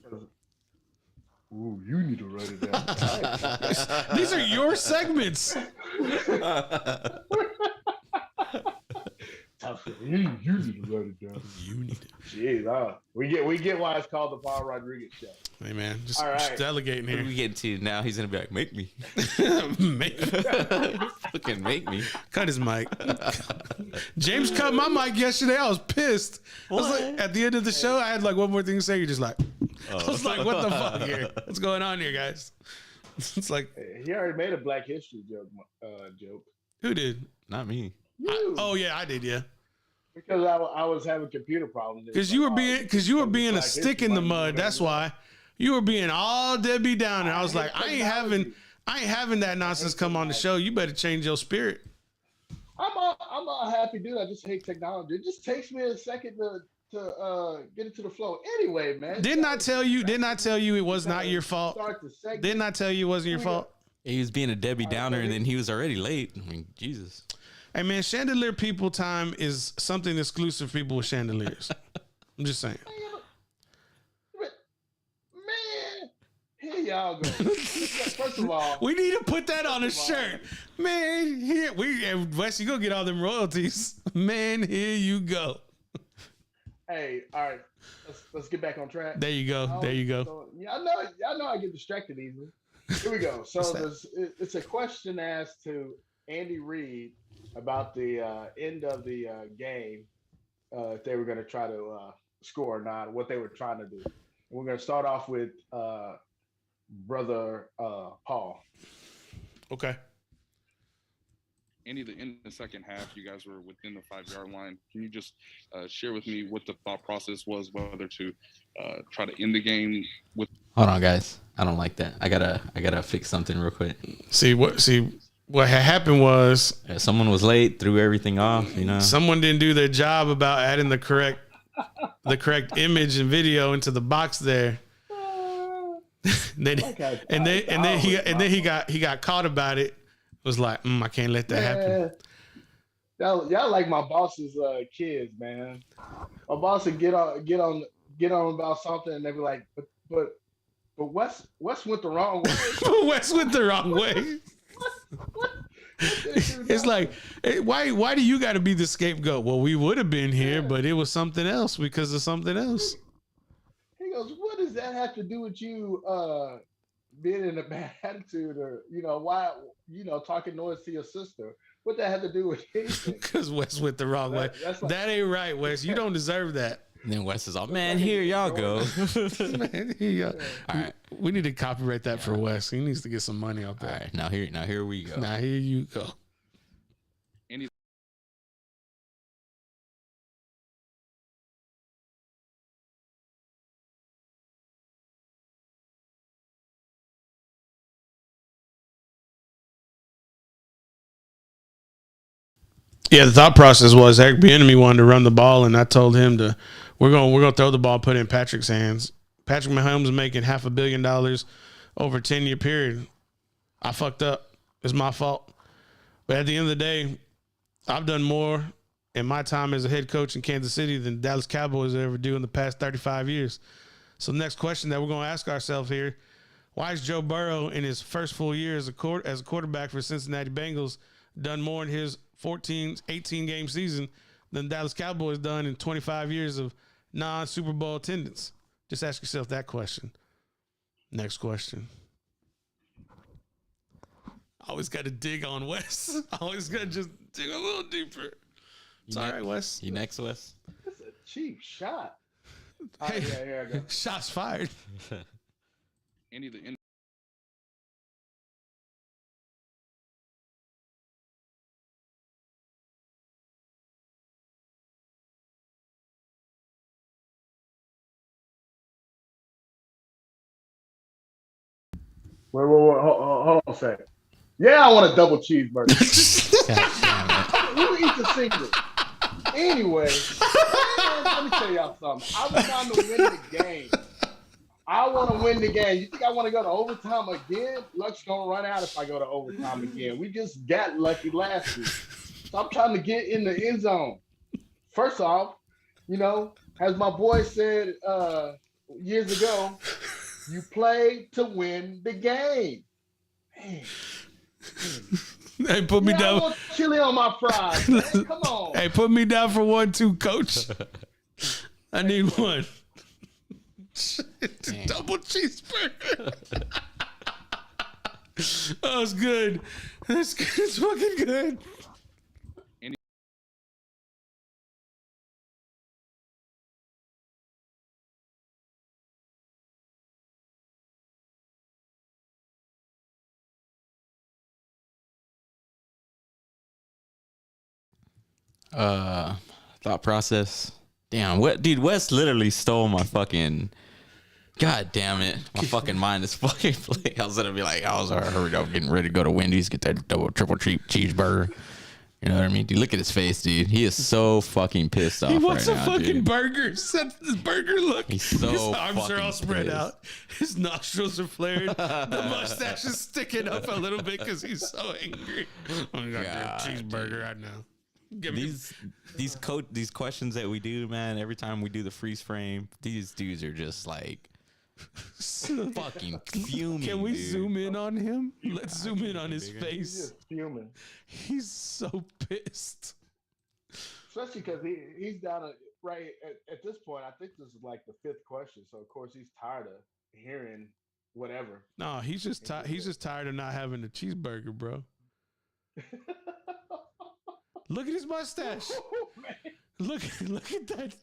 Ooh, you need to write it down. Right. These are your segments. I said, you need to write it down. You need it. Jeez, we get why it's called the Paul Rodriguez Show. Hey man, just All right. delegating What here. do we get to now? He's gonna be like, make me, fucking make me. Cut his mic. James cut my mic yesterday. I was pissed. I was like, at the end of the show, I had like one more thing to say. You're just like, I was like, what the fuck here? What's going on here, guys? It's like, He already made a Black History joke. who did? Not me. You. Oh yeah, I did. Yeah, Because I was having computer problems. because you were being a stick in the mud. That's why you were being all Debbie Downer. I was like, I ain't having that nonsense come on the show. You better change your spirit. I'm a happy dude. I just hate technology. It just takes me a second to get into the flow. Anyway, man. Didn't I tell you it was not your fault? Start the segment. Didn't I tell you it wasn't your fault? He was being a Debbie Downer, and then he was already late. I mean, Jesus. Hey man, chandelier people time is something exclusive for people with chandeliers. I'm just saying. Man, here y'all go. First of all, We need to put that on a shirt. Man, here Wes, you go get all them royalties. Man, here you go. hey, all right, let's get back on track. There you go. There you go. So, yeah, I know I get distracted easily. Here we go. So it's a question asked to Andy Reid about the end of the game, if they were going to try to score or not, what they were trying to do. And we're going to start off with brother Paul. Okay. Andy, in the second half, you guys were within the 5-yard line. Can you just share with me what the thought process was, whether to try to end the game with? Hold on, guys. I don't like that. I gotta fix something real quick. See what had happened was Someone was late, threw everything off. You know. someone didn't do their job about adding the correct image and video into the box there. Then he got caught about it. Was like, I can't let that happen. Y'all like my boss's kids, man. My boss would get on about something, and they be like, but Wes went the wrong way. Wes went the wrong way. It's like, why do you got to be the scapegoat? Well, we would have been here, but it was something else because of something else. He goes, what does that have to do with you being in a bad attitude, or why talking noise to your sister? What that had to do with anything? Because Wes went the wrong way. That ain't right, Wes. You don't deserve that. And then Wes is all, man, here y'all go. Man, all right. We need to copyright that for Wes. He needs to get some money off All that. right, now here we go. Now here you go. Andy, Yeah, the thought process was Eric Bieniemy wanted to run the ball, and I told him we're gonna throw the ball, put it in Patrick's hands. Patrick Mahomes is making $500 million over a 10-year period. I fucked up. It's my fault. But at the end of the day, I've done more in my time as a head coach in Kansas City than Dallas Cowboys ever do in the past 35 years. So the next question that we're going to ask ourselves here, why is Joe Burrow in his first full year as a quarterback for Cincinnati Bengals done more in his 18-game season than Dallas Cowboys done in 25 years of non-Super Bowl attendance? Just ask yourself that question. Next question. Always got to dig on Wes. Always got to just dig a little deeper. It's all right, Wes. You next, Wes? That's a cheap shot. Hey, Here I go. shots fired. Andy, Wait, hold on a second. Yeah, I want a double cheeseburger. Who eats a single? Anyway, let me tell y'all something. I was trying to win the game. I want to win the game. You think I want to go to overtime again? Luck's going to run out if I go to overtime again. We just got lucky last week. So I'm trying to get in the end zone. First off, as my boy said years ago, you play to win the game. Man. Hey, put me I down. want chili on my fries. Man. Come on. Hey, put me down for 1, 2, coach. I need one. Double cheeseburger. Oh, it's good. It's good. It's fucking good. Thought process. Damn, what, dude? Wes literally stole my fucking. God damn it, my fucking mind is fucking blank. I was gonna be like, I was hurried up, getting ready to go to Wendy's, get that double, triple cheeseburger. You know what I mean? Dude, look at his face, dude. He is so fucking pissed off. He wants right a now, fucking dude. burger. Set this burger look. He's so his arms are fucking all spread pissed. out. His nostrils are flared. The mustache is sticking up a little bit because he's so angry. Oh, God, cheeseburger right now. Give me These questions that we do, man. Every time we do the freeze frame, these dudes are just like fucking fuming. Can we dude. zoom in on him? Let's zoom in on his He's face. just fuming. He's so pissed. Especially because he's down at this point. I think this is like the 5th question. So of course he's tired of hearing whatever. No, he's just he's just tired of not having a cheeseburger, bro. Look at his mustache. Look at that.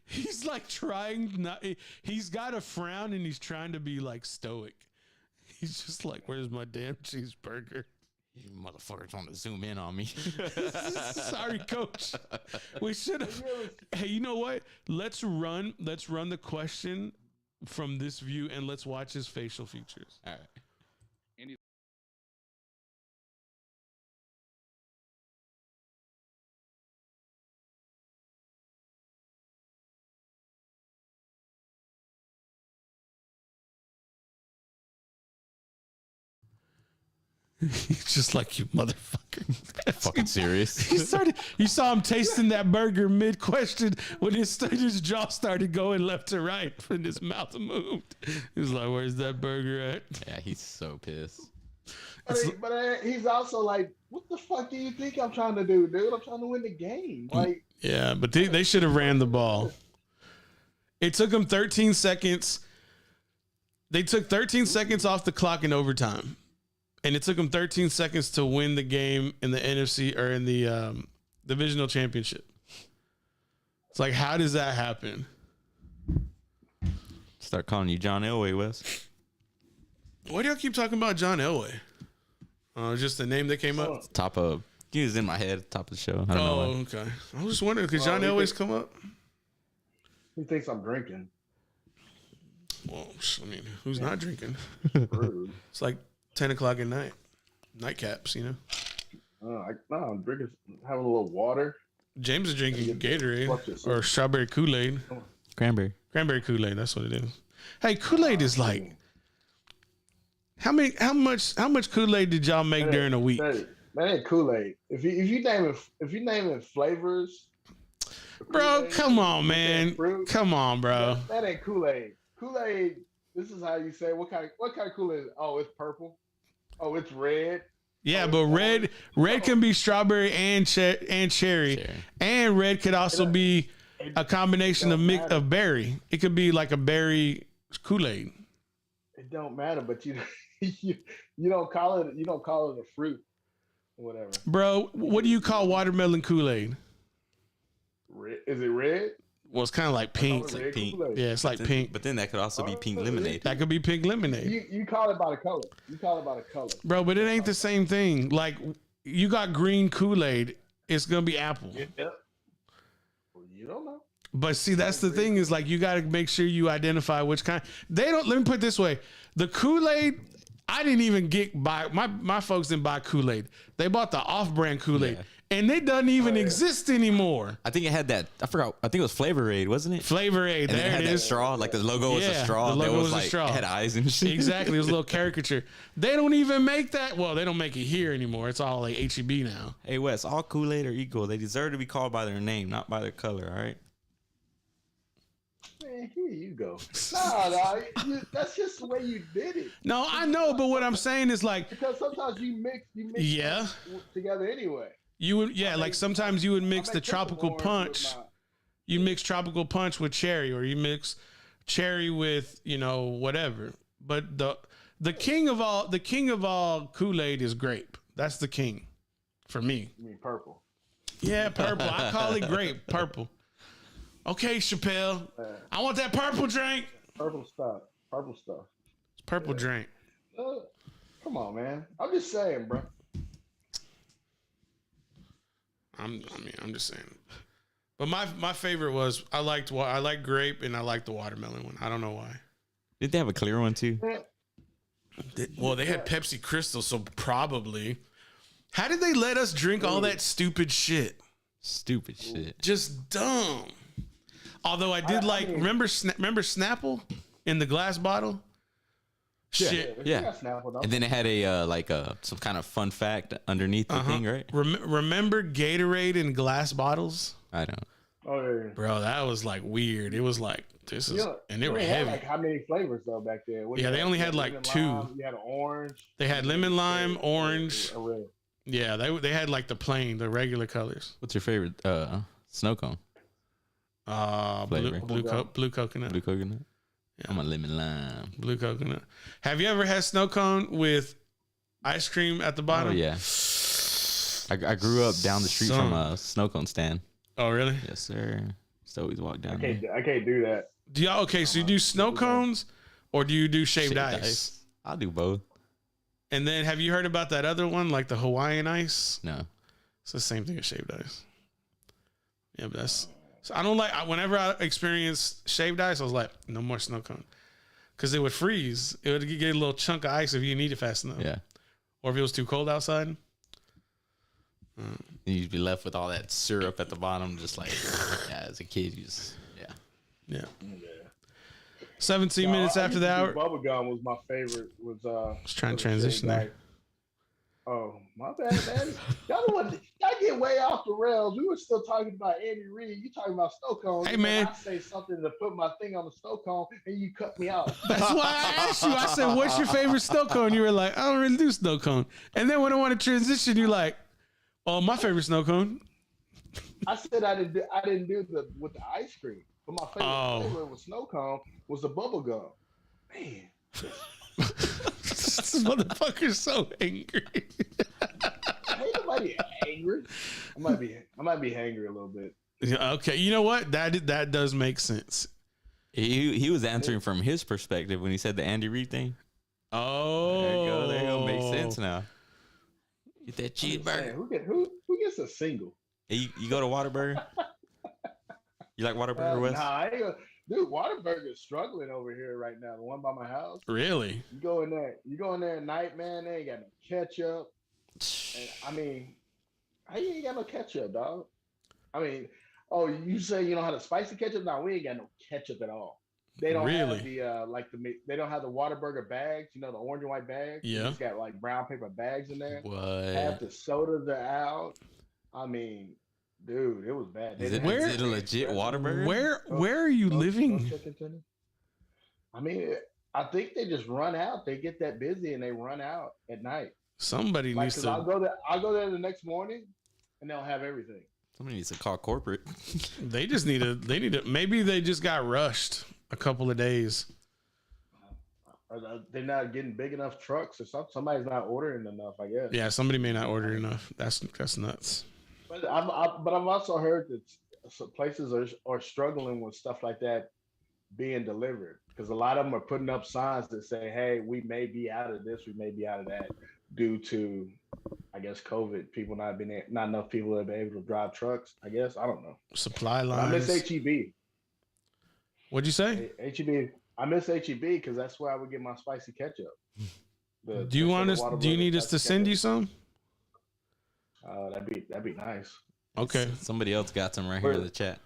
He's like trying not. He's got a frown and he's trying to be like stoic. He's just like, "Where's my damn cheeseburger?" You motherfuckers want to zoom in on me. Sorry, coach. We should have. Hey, you know what? Let's run the question from this view and let's watch his facial features. All right. He's just like, you motherfucker. Fucking serious. He started. You saw him tasting that burger mid question when his jaw started going left to right and his mouth moved. He was like, "Where's that burger at?" Yeah, he's so pissed. But he's also like, "What the fuck do you think I'm trying to do, dude? I'm trying to win the game." Like, yeah, but they should have ran the ball. It took them 13 seconds. They took 13 seconds off the clock in overtime. And it took them 13 seconds to win the game in the NFC or in the divisional championship. It's like, how does that happen? Start calling you John Elway, Wes. Why do y'all keep talking about John Elway? Just the name that came up? Top of, he was in my head, top of the show. I don't know. Oh, okay. I was just wondering, because John Elway's come up? he thinks I'm drinking. Well, I mean, who's not drinking? Rude. It's like 10 o'clock at night. Nightcaps, you know? I'm drinking, having a little water. James is drinking Gatorade or strawberry Kool-Aid. Cranberry. Cranberry Kool-Aid, that's what it is. Hey, Kool-Aid is like, how much Kool-Aid did y'all make during a week? That ain't Kool-Aid. If you name it flavors, Bro, Kool-Aid, come on, man. fruit, Come on, bro. that ain't Kool-Aid. Kool-Aid, this is how you say what kind of Kool-Aid? Oh, it's purple. Oh, it's red. Yeah, but red can be strawberry and cherry. And red could also be a combination of berry. It could be like a berry Kool-Aid. It don't matter, but you don't call it a fruit or whatever. Bro, what do you call watermelon Kool-Aid? Red, is it red? Well, it's kind of like pink. It's like pink. Kool-Aid. Yeah, it's like pink. But then that could also be pink lemonade. That could be pink lemonade. You call it by the color. Bro, but it ain't the same thing. Like, you got green Kool-Aid, it's going to be apple. Yep. Well, you don't know. But see, that's the thing is like, you got to make sure you identify which kind. Let me put it this way. The Kool-Aid, I didn't even buy, my folks didn't buy Kool-Aid. They bought the off-brand Kool-Aid. Yeah. And it doesn't even exist anymore. I think it had that. I forgot. I think it was Flavor Aid, wasn't it? Flavor Aid. And There it had it that is. straw. Like the logo was a Yeah, straw. the logo That was a like, straw. It had eyes and shit. Exactly. It was a little caricature. They don't even make that. Well, they don't make it here anymore. It's all like HEB now. Hey Wes, all Kool-Aid are equal. They deserve to be called by their name, not by their color. All right. Man, here you go. No, that's just the way you did it. No, I know, but what I'm saying is like, Because sometimes you mix yeah, together anyway. you would, yeah, like sometimes you would mix the tropical orange with punch. You mix tropical punch with cherry, or you mix cherry with, you know, whatever. But the king of all Kool-Aid is grape. That's the king for me. You mean purple? Yeah, purple. I call it grape. Purple. Okay, Chappelle. I want that purple drink. Purple stuff. Purple stuff. It's purple drink. Come on, man. I'm just saying, bro. I'm just saying. But my favorite was I liked grape and I liked the watermelon one. I don't know why. Did they have a clear one too? Well, they had Pepsi Crystal, so probably. How did they let us drink all that stupid shit? Stupid shit. Just dumb. Although I did remember Snapple in the glass bottle? Shit. Yeah. And then it had a some kind of fun fact underneath the thing, right? Remember Gatorade in glass bottles? I don't. Oh yeah. Bro, that was like weird. It was like and they were heavy. Like how many flavors though back there? They only had like 2. You had an orange. They had lemon, lime, orange. Red. Yeah, they had like the regular colors. What's your favorite snow cone? Blue coconut. Blue coconut. Yeah. I'm a lemon lime. Blue coconut. Have you ever had snow cone with ice cream at the bottom? Oh yeah. I grew up down the street from a snow cone stand. Oh really? Yes, sir. Just always walk down there. I can't do that. Do y'all so you do snow cones or do you do shaved ice? I'll do both. And then have you heard about that other one, like the Hawaiian ice? No. It's the same thing as shaved ice. Yeah, but that's so I don't like whenever I experience shaved ice, I was like, no more snow cone. Because it would freeze. It would get a little chunk of ice if you need it fast enough. Yeah. Or if it was too cold outside. You'd be left with all that syrup at the bottom, just like as a kid, you just Yeah. 17 minutes after the hour. Bubble gum was my favorite. I was trying to transition there. Oh, my bad, man. Y'all get way off the rails. We were still talking about Andy Reid. You talking about snow cones. Hey, man. I say something to put my thing on the snow cone, and you cut me out. That's why I asked you. I said, what's your favorite snow cone? You were like, I don't really do snow cone. And then when I want to transition, you're like, oh, my favorite snow cone. I said I didn't do with the ice cream. But my favorite flavor with snow cone was the bubble gum. Man. This motherfucker's so angry. Ain't nobody angry. I might be hangry a little bit. Okay, you know what? That does make sense. He was answering from his perspective when he said the Andy Reid thing. Oh, there you go. There you go. Makes sense now. Get that cheeseburger. Who gets a single? Hey, you go to Whataburger? You like Whataburger, Wes? Nah, I ain't gonna. Dude, Whataburger is struggling over here right now. The one by my house. Really? You go in there at night, man. They ain't got no ketchup. And, I mean, how you ain't got no ketchup, dog? I mean, oh, you say you don't have the spicy ketchup? No, we ain't got no ketchup at all. They don't have the they don't have the Whataburger bags. You know, the orange and white bags. Yeah. It's got like brown paper bags in there. What? Half the sodas are out. I mean. Dude, it was bad. Is it a legit Whataburger? Where are you living? I mean, I think they just run out. They get that busy and they run out at night. Somebody needs to. I'll go there the next morning, and they'll have everything. Somebody needs to call corporate. They just need to. Maybe they just got rushed a couple of days. They're not getting big enough trucks, or something. Somebody's not ordering enough, I guess. Yeah, somebody may not order enough. That's nuts. But I've also heard that some places are struggling with stuff like that being delivered, because a lot of them are putting up signs that say, "Hey, we may be out of this, we may be out of that," due to, I guess, COVID. People not enough people have been able to drive trucks. I guess I don't know. Supply lines. I miss HEB. What'd you say? HEB. I miss HEB because that's where I would get my spicy ketchup. Do you need us to send you some? That'd be nice. Okay. Somebody else got some right here in the chat.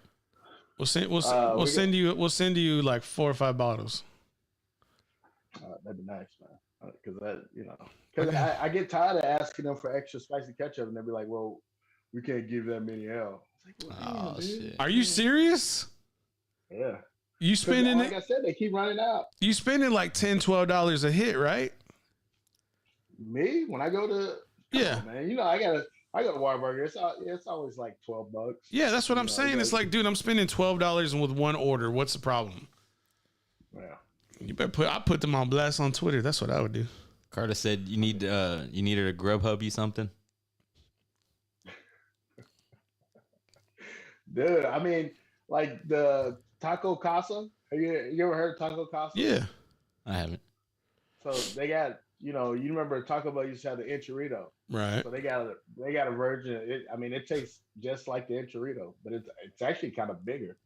We'll send you like 4 or 5 bottles. That'd be nice, man. Because I get tired of asking them for extra spicy ketchup, and they'll be like, "Well, we can't give that many out." It's like, well, shit. Are you serious? Yeah. You 'Cause spending like I said, they keep running out. you spending like $10-12 a hit, right? Me when I go to Yeah. man, you know I go to Whataburger. It's always like $12. Yeah, that's what I'm You know, saying. It's like, dude, I'm spending $12 with one order. What's the problem? yeah. You better I put them on blast on Twitter. That's what I would do. Carter said you needed a Grubhub you something. Dude, I mean, like the Taco Casa. Have you ever heard of Taco Casa? Yeah. I haven't. So they got, you remember Taco Bell used to have the enchilada. Right. So they got a version. It tastes just like the enchilada, but it's actually kind of bigger.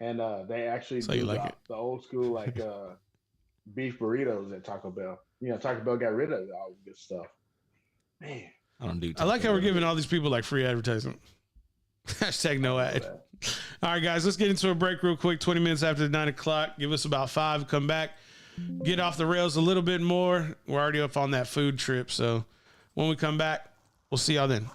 And they actually So do you like it. the old school like beef burritos at Taco Bell. Taco Bell got rid of all the good stuff. Man, I don't do. I like how we're Taco Bell. giving all these people like free advertisement. Hashtag no ad. All right, guys, let's get into a break real quick. 20 minutes after 9 o'clock. Give us about 5. Come back. Get off the rails a little bit more. We're already up on that food trip. So when we come back, we'll see y'all then.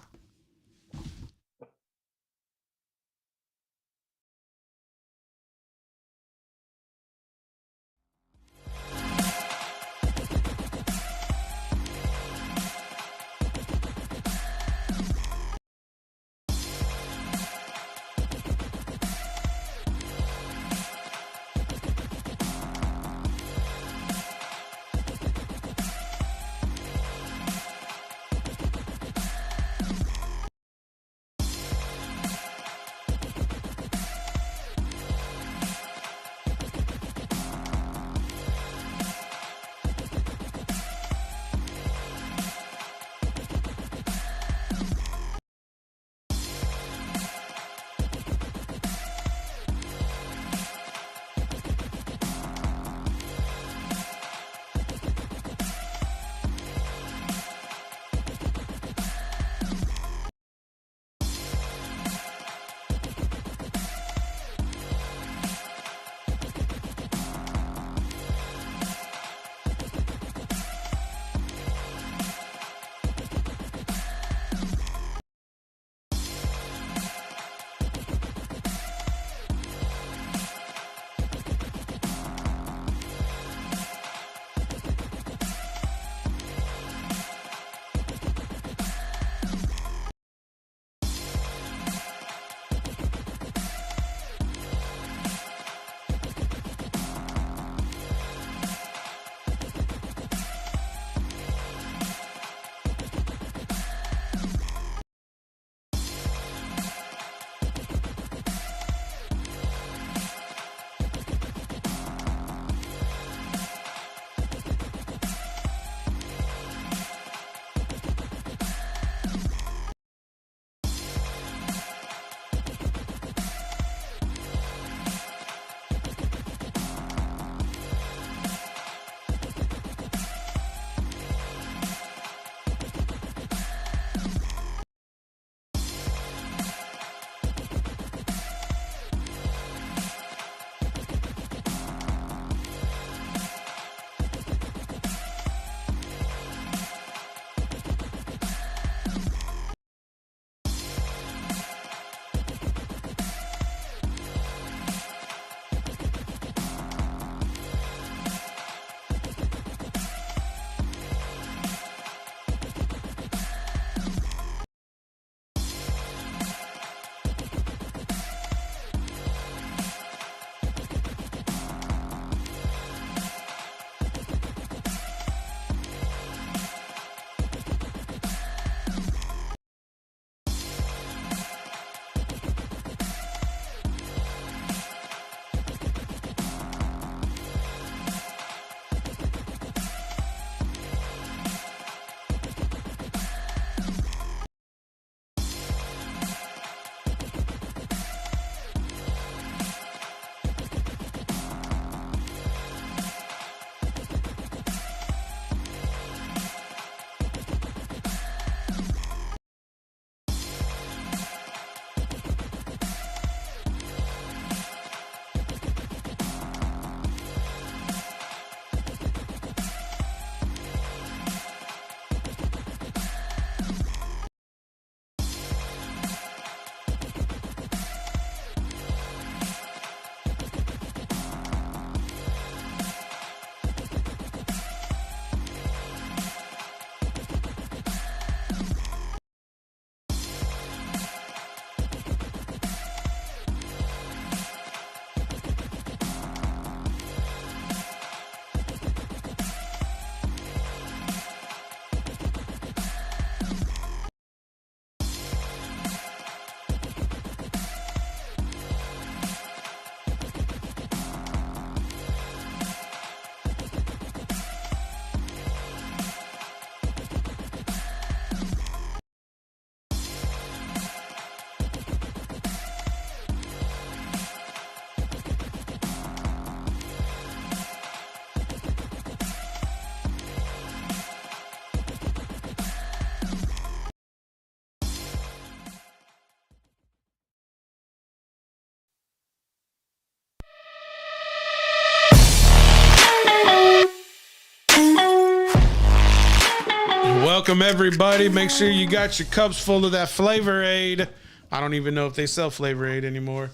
Welcome, everybody. Make sure you got your cups full of that Flavor Aid. I don't even know if they sell Flavor Aid anymore.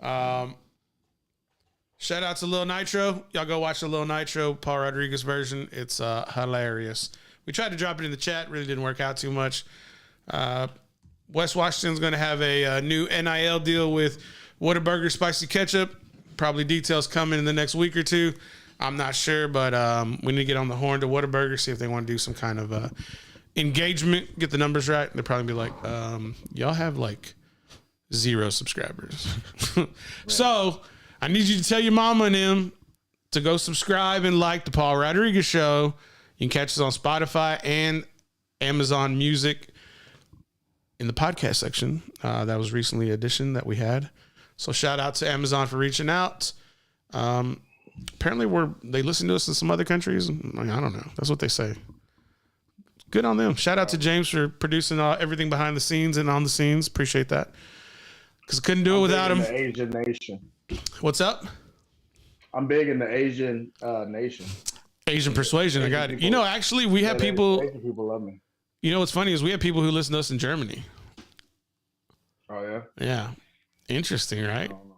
Shout out to Lil Nitro. Y'all go watch the Lil Nitro Paul Rodriguez version. It's hilarious. We tried to drop it in the chat. Really didn't work out too much. West Washington's going to have a new NIL deal with Whataburger Spicy Ketchup. Probably details coming in the next week or two. I'm not sure, but we need to get on the horn to Whataburger, see if they want to do some kind of engagement, get the numbers right. They'll probably be like, y'all have like 0 subscribers. So I need you to tell your mama and them to go subscribe and like the Paul Rodriguez Show. You can catch us on Spotify and Amazon Music in the podcast section. That was recently an addition that we had. So shout out to Amazon for reaching out. Apparently they listen to us in some other countries. I don't know. That's what they say. Good on them. Shout out to James for producing everything behind the scenes and on the scenes. Appreciate that. Because couldn't do it without him. The Asian nation. What's up? I'm big in the Asian nation. Asian persuasion. I got it. You know, actually, we have people. Asian people love me. You know what's funny is we have people who listen to us in Germany. Oh yeah. Yeah. Interesting, right? I don't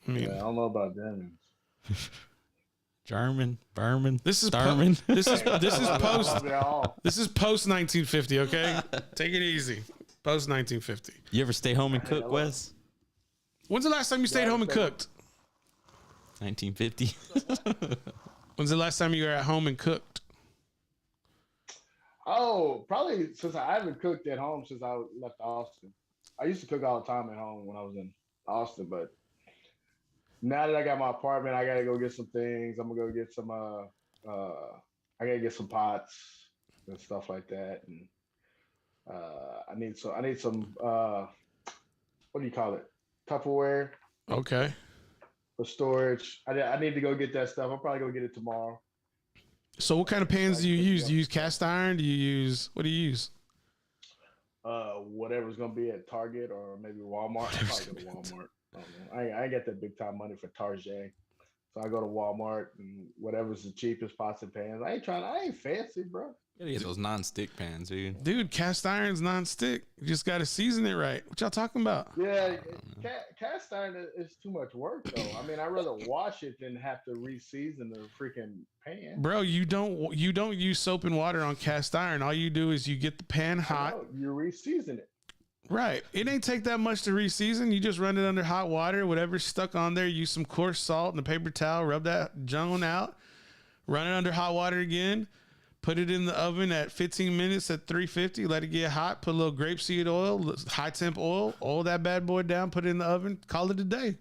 know. I don't know about Germans. German, Berman. This is Starman. this is post. All. This is post 1950. Okay, take it easy. Post 1950. You ever stay home and cook, Wes? When's the last time you stayed home and cooked? 1950. When's the last time you were at home and cooked? Oh, probably since I haven't cooked at home since I left Austin. I used to cook all the time at home when I was in Austin, but now that I got my apartment, I gotta go get some things. I'm gonna go get some I gotta get some pots and stuff like that. And I need some what do you call it? Tupperware Okay. for storage. I need to go get that stuff. I'll probably go get it tomorrow. So what kind of pans do you use? Do you use cast iron? What do you use? Whatever's gonna be at Target or maybe Walmart. I'll probably go to Walmart. I ain't got that big time money for Target, so I go to Walmart and whatever's the cheapest pots and pans. I ain't fancy, bro. You gotta get those non-stick pans, dude. Dude, cast iron's non-stick. You just gotta season it right. What y'all talking about? Yeah, cast iron is too much work though. I mean, I'd rather wash it than have to re-season the freaking pan. Bro, you don't use soap and water on cast iron. All you do is you get the pan hot. You re-season it. Right. It ain't take that much to re-season. You just run it under hot water. Whatever's stuck on there, use some coarse salt and a paper towel. Rub that junk out. Run it under hot water again. Put it in the oven at 15 minutes at 350. Let it get hot. Put a little grapeseed oil, high temp oil. Oil that bad boy down. Put it in the oven. Call it a day.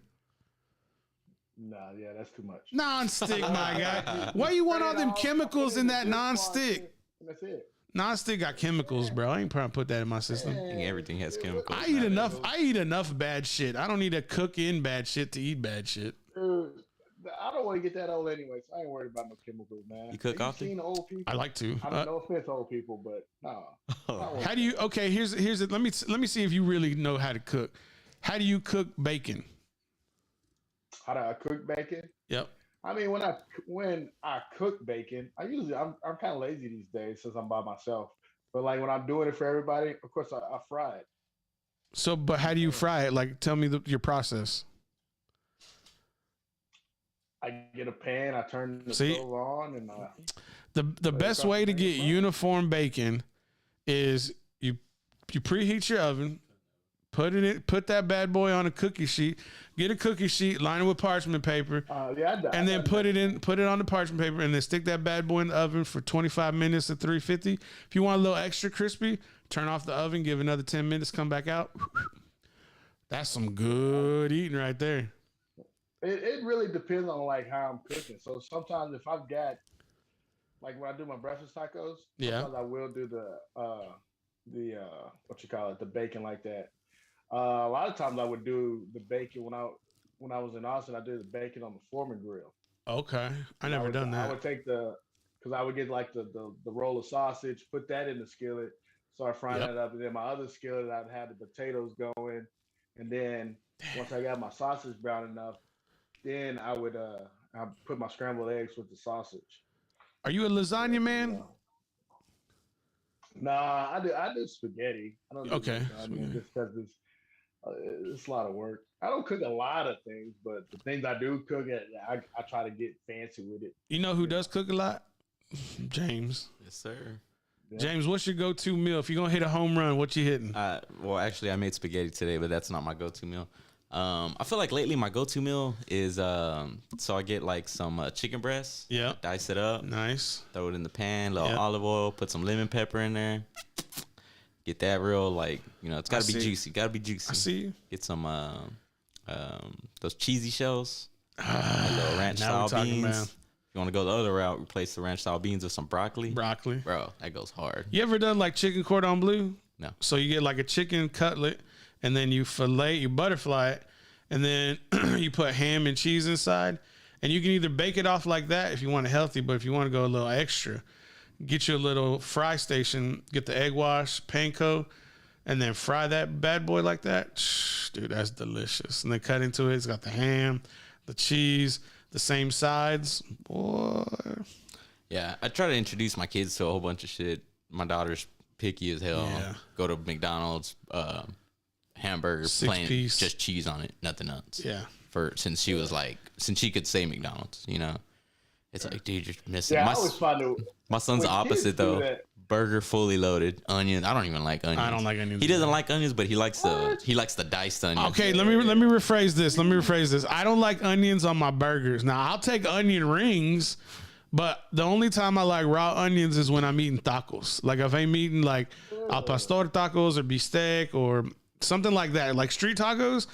Nah, yeah, that's too much. Non-stick, my guy. Why you want all them chemicals in that non-stick? That's it. Non-stick got chemicals, bro. I ain't trying to put that in my system. I think everything has chemicals. I eat enough bad shit. I don't need to cook in bad shit to eat bad shit. Dude, I don't want to get that old anyway, so I ain't worried about no chemicals, man. You cook often? Seen old people? I like to. I mean, no offense, old people, but no. How do you? Okay, here's it. Let me see if you really know how to cook. How do you cook bacon? How do I cook bacon? Yep. I mean, when I cook bacon, I'm kind of lazy these days since I'm by myself. But like when I'm doing it for everybody, of course I fry it. So, but how do you fry it? Like, tell me your process. I get a pan, I turn the stove on, and the best way to get uniform bacon is you preheat your oven, put that bad boy on a cookie sheet, get a cookie sheet, line it with parchment paper, and then put it on the parchment paper, and then stick that bad boy in the oven for 25 minutes at 350. If you want a little extra crispy, turn off the oven, give another 10 minutes, come back out. That's some good eating right there. It really depends on like how I'm cooking. So sometimes if I've got like when I do my breakfast tacos, sometimes I will do the what you call it, the bacon like that. A lot of times I would do the bacon when I was in Austin. I did the bacon on the Foreman grill. Okay, I never done that. I would take because I would get like the roll of sausage, put that in the skillet, start frying that up, and then my other skillet I'd have the potatoes going, and then once I got my sausage brown enough, then I would I put my scrambled eggs with the sausage. Are you a lasagna man? Nah, I do spaghetti. I don't do Okay. lasagna just because it's a lot of work. I don't cook a lot of things, but the things I do cook, I try to get fancy with it. You know who does cook a lot? James. Yes, sir. Yeah. James, what's your go-to meal? If you're gonna hit a home run, what you hitting? Well, actually, I made spaghetti today, but that's not my go-to meal. I feel like lately my go-to meal is so I get like some chicken breast. Yeah. Dice it up. Nice. Throw it in the pan. Little Yep. olive oil. Put some lemon pepper in there. Get that real like it's got to be juicy. Got to be juicy. I see you. Get some those cheesy shells. Little ranch now we're style talking, beans. man. You want to go the other route? Replace the ranch style beans with some broccoli. Broccoli. Bro, that goes hard. You ever done like chicken cordon bleu? No. So you get like a chicken cutlet, and then you butterfly it, and then you put ham and cheese inside, and you can either bake it off like that if you want it healthy, but if you want to go a little extra, get you a little fry station, get the egg wash, panko, and then fry that bad boy like that. Shh, dude, that's delicious. And then cut into it. It's got the ham, the cheese, the same sides. Boy. Yeah, I try to introduce my kids to a whole bunch of shit. My daughter's picky as hell. Yeah. Go to McDonald's, hamburger, plain, piece. just cheese on it, nothing else. Yeah. Since she could say McDonald's, it's like, dude, you're missing. Yeah, I always find my son's the when kids opposite do though. that- Burger fully loaded, onion. I don't even like onions. I don't like onions He doesn't either. like onions, but he likes the diced onions. Okay, let me rephrase this. I don't like onions on my burgers. Now I'll take onion rings, but the only time I like raw onions is when I'm eating tacos. Like if I'm eating like al pastor tacos or bistec or something like that, like street tacos,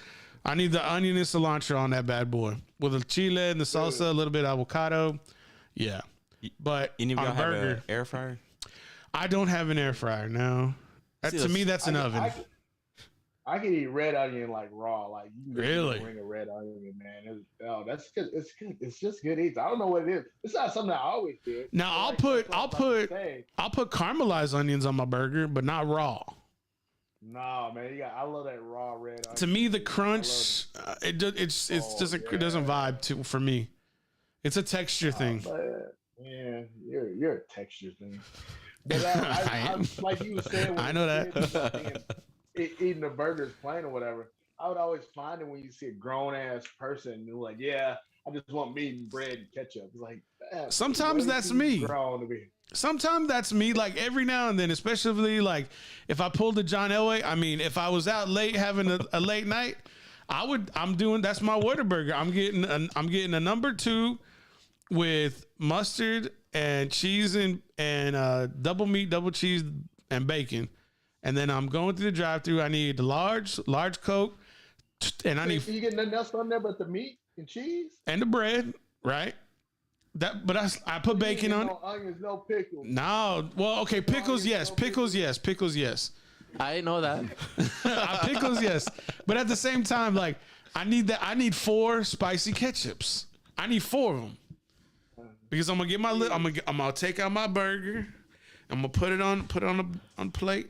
I need the onion and cilantro on that bad boy with the chile and the salsa, a little bit of avocado. Yeah, but Any of on y'all a have burger, an air fryer? I don't have an air fryer. No, to me that's an oven. I can eat red onion like raw. Like you can just Really? eat a ring of red onion, man. That's good. It's good. It's just good eats. I don't know what it is. It's not something I always did. Now I'll put caramelized onions on my burger, but not raw. No, man. I love that raw red onion. To me, the crunch, it doesn't vibe for me. It's a texture thing. Yeah, you're a texture thing. But I am. like you were saying, when I know you that. said eating the burgers plain or whatever. I would always find it when you see a grown ass person who's like, yeah, I just want meat and bread and ketchup. It's like Sometimes that's me. Grown to be. Sometimes that's me. Like every now and then, especially like if I pulled the John Elway. I mean, if I was out late having a late night, that's my Whataburger. I'm getting a number 2 with mustard and cheese and double meat, double cheese and bacon. And then I'm going through the drive-thru. I need the large Coke, and I need. You get nothing else on there but the meat and cheese and the bread, right? But I put bacon on it. No onions, no pickles. No, well, okay, pickles, yes, pickles, yes, pickles, yes. I didn't know that. Pickles, yes. But at the same time, like I need 4 spicy ketchups. I need 4 of them because I'm gonna get I'm gonna take out my burger. I'm gonna put it on a plate.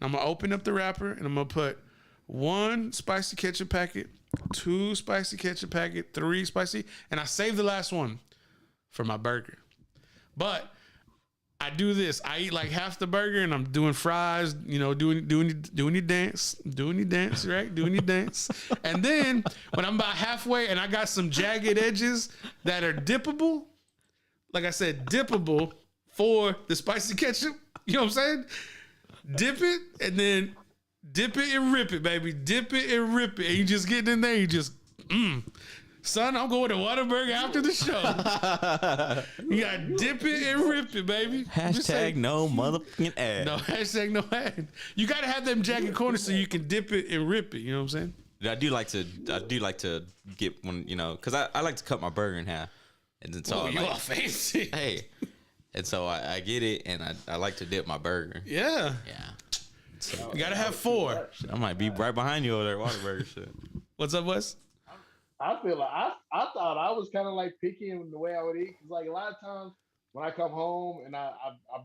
I'm gonna open up the wrapper and I'm gonna put 1 spicy ketchup packet, 2 spicy ketchup packet, 3 spicy, and I save the last one for my burger. But I do this. I eat like half the burger and I'm doing fries, doing your dance, right? Doing your dance. And then when I'm about halfway and I got some jagged edges that are dippable, like I said, dippable for the spicy ketchup, you know what I'm saying? Dip it and then dip it and rip it, baby. Dip it and rip it. And you just get in there, you just, Son, I'm going to Whataburger after the show. You got to dip it and rip it, baby. Hashtag no motherfucking ad. No, hashtag no ad. You got to have them jagged corners so you can dip it and rip it. You know what I'm saying? I do like to get one, because I like to cut my burger in half. And then so you all fancy. Hey. And so I get it, and I like to dip my burger. Yeah. Yeah. So, You got to have 4. I might be right behind you over there, Whataburger shit. What's up, Wes? I feel like I thought I was kind of like picky in the way I would eat. Cause like a lot of times when I come home and I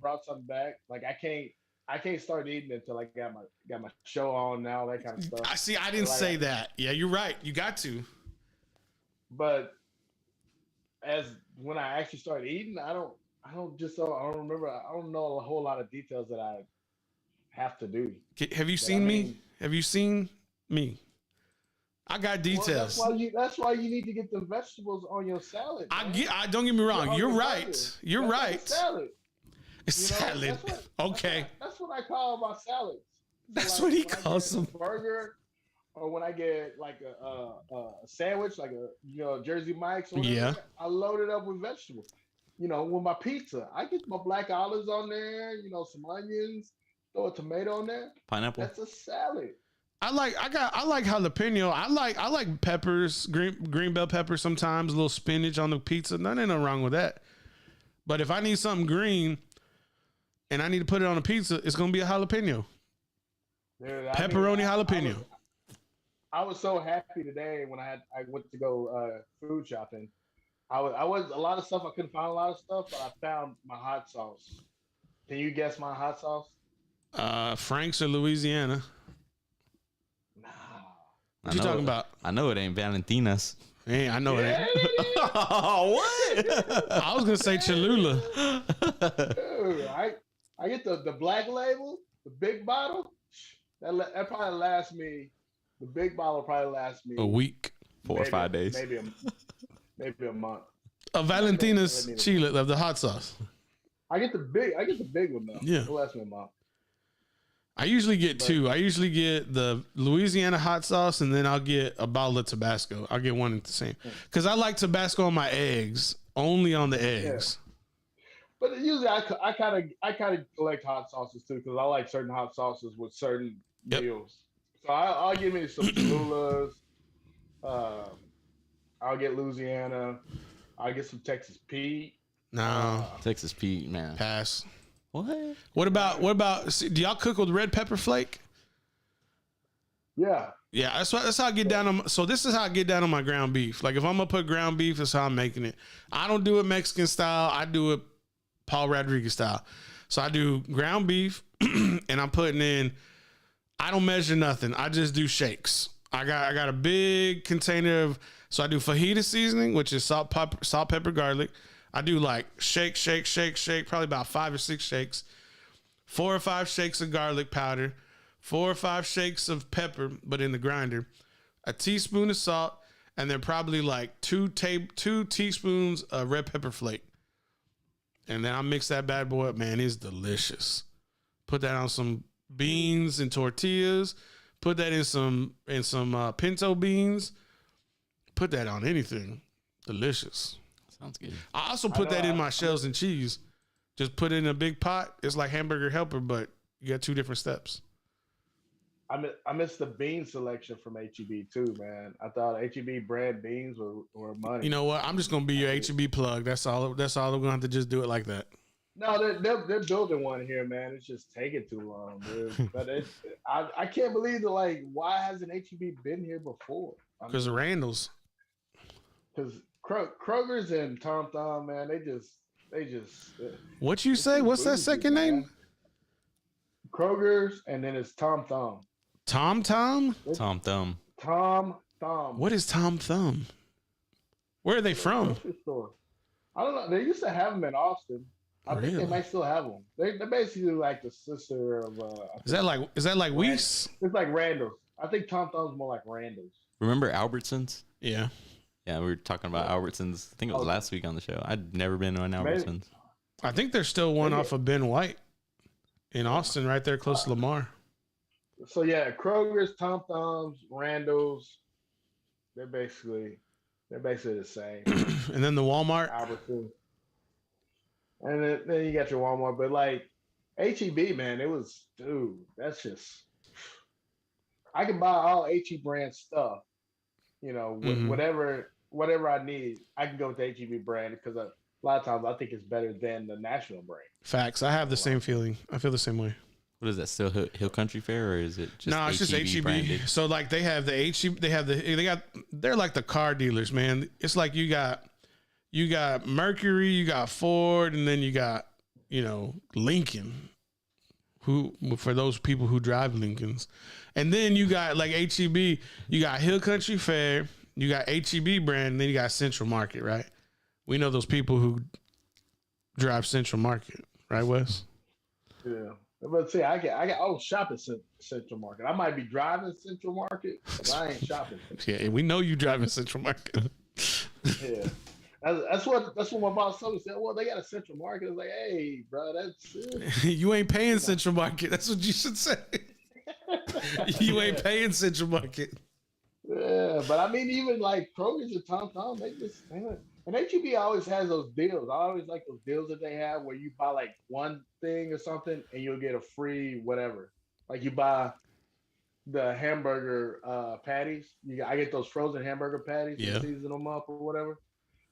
brought something back, like I can't start eating until I got my show on and all that kind of stuff. I didn't say that. Yeah, you're right. You got to. But as when I actually started eating, I I don't remember. I don't know a whole lot of details that I have to do. Have you But seen me? Have you seen me? I got well, details. that's why you need to get the vegetables on your salad. Man. I don't get me wrong. You're right. Burger. You're That's right. Like salad. It's You know, salad. Okay. That's what I call my salads. So That's like, what he when I calls get a them. burger, or when I get like a sandwich, like Jersey Mike's or whatever, Yeah. I load it up with vegetables. With my pizza, I get my black olives on there. Some onions, throw a tomato on there. Pineapple. That's a salad. I like jalapeno. I like peppers, green bell peppers sometimes, a little spinach on the pizza. Nothing wrong with that. But if I need something green and I need to put it on a pizza, it's gonna be a jalapeno. Dude, Pepperoni jalapeno. I was so happy today when I went to go food shopping. I was a lot of stuff. I couldn't find a lot of stuff, but I found my hot sauce. Can you guess my hot sauce? Frank's or Louisiana. Nah. What you talking about? I know it ain't Valentina's. Hey, I know it ain't. Oh, what? I was gonna say Cholula. Dude, I get the black label, the big bottle. That probably lasts me. The big bottle probably lasts me A week. 4 or 5 days. Maybe a month. A Valentina's Chile of the hot sauce. I get the big one though. Yeah. It lasts me a month. I usually get two. I usually get the Louisiana hot sauce, and then I'll get a bottle of Tabasco. I'll get one at the same, because I like Tabasco on my eggs, only on the eggs. Yeah. But usually I kind of collect hot sauces too, because I like certain hot sauces with certain meals. So I'll give me some Cholulas. I'll get Louisiana. I'll get some Texas Pete. No, Texas Pete, man. pass. What? What about? Do y'all cook with red pepper flake? Yeah. Yeah, that's how I get down on. So this is how I get down on my ground beef. Like if I'm gonna put ground beef, that's how I'm making it. I don't do it Mexican style. I do it Paul Rodriguez style. So I do ground beef, and I'm putting in. I don't measure nothing. I just do shakes. I got a big container of. So I do fajita seasoning, which is salt, pepper, garlic. I do like shake, probably about 5 or 6 shakes. 4 or 5 shakes of garlic powder. 4 or 5 shakes of pepper, but in the grinder. A teaspoon of salt, and then probably like 2 teaspoons of red pepper flake. And then I mix that bad boy up, man. It's delicious. Put that on some beans and tortillas. Put that in some pinto beans. Put that on anything. Delicious. Sounds good. I also put that in my shells and cheese. Just put it in a big pot. It's like hamburger helper, but you got 2 different steps. I missed the bean selection from HEB too, man. I thought HEB brand beans were money. You know what? I'm just gonna be your HEB plug. That's all. We're gonna have to just do it like that. No, they're building one here, man. It's just taking too long, dude. But I can't believe that. Like, why hasn't HEB been here before? Because of Randall's. Because Kroger's and Tom Thumb, man, they just. What you say? What's that second name? Kroger's, and then it's Tom Thumb. Tom Thumb. Tom Thumb. What is Tom Thumb? Where are they from? Store. I don't know. They used to have them in Austin. I think they might still have them. They're basically like the sister of. Is that like Weiss? It's like Randall's. I think Tom Thumb's more like Randall's. Remember Albertsons? Yeah. Yeah, we were talking about Albertsons. I think it was last week on the show. I'd never been to an Albertsons. I think there's still one off of Ben White in Austin, right there close to Lamar. So yeah, Kroger's, Tom Thumb's, Randall's, they're basically the same. And then the Walmart. Albertsons. And then you got your Walmart, but like HEB, man, that's just. I can buy all HEB brand stuff, whatever I need. I can go with the HEB brand because a lot of times I think it's better than the national brand. Facts. I have the same feeling. I feel the same way. What is that? Still Hill Country Fair, or is it just no? It's just HEB. branded? So like they have the HEB. They're like the car dealers, man. It's like you got Mercury, you got Ford, and then you got Lincoln. Who for those people who drive Lincolns, and then you got like HEB. You got Hill Country Fair. You got HEB brand, and then you got Central Market, right? We know those people who drive Central Market, right, Wes? Yeah. But see, I'll shop at Central Market. I might be driving Central Market, but I ain't shopping. Yeah, we know you driving Central Market. Yeah. That's what my boss told me. Said, well, they got a Central Market. I was like, hey, bro, that's You ain't paying Central Market. That's what you should say. You ain't paying Central Market. Yeah, but I mean, even like Kroger's and Tom Tom, and HEB always has those deals. I always like those deals that they have where you buy like one thing or something and you'll get a free whatever. Like you buy the hamburger patties. I get those frozen hamburger patties and season them up or whatever.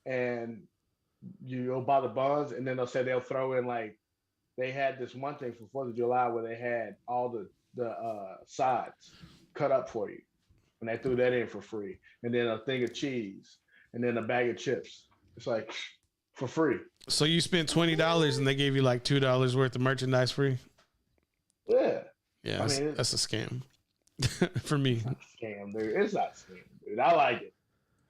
And you'll buy the buns, and then they'll say they'll throw in like they had this one thing for 4th of July where they had all the sides cut up for you, and they threw that in for free, and then a thing of cheese, and then a bag of chips. It's like for free. So you spent $20 and they gave you like $2 worth of merchandise free. Yeah, yeah, that's a scam for me. It's not a scam, dude. It's not a scam, dude. I like it.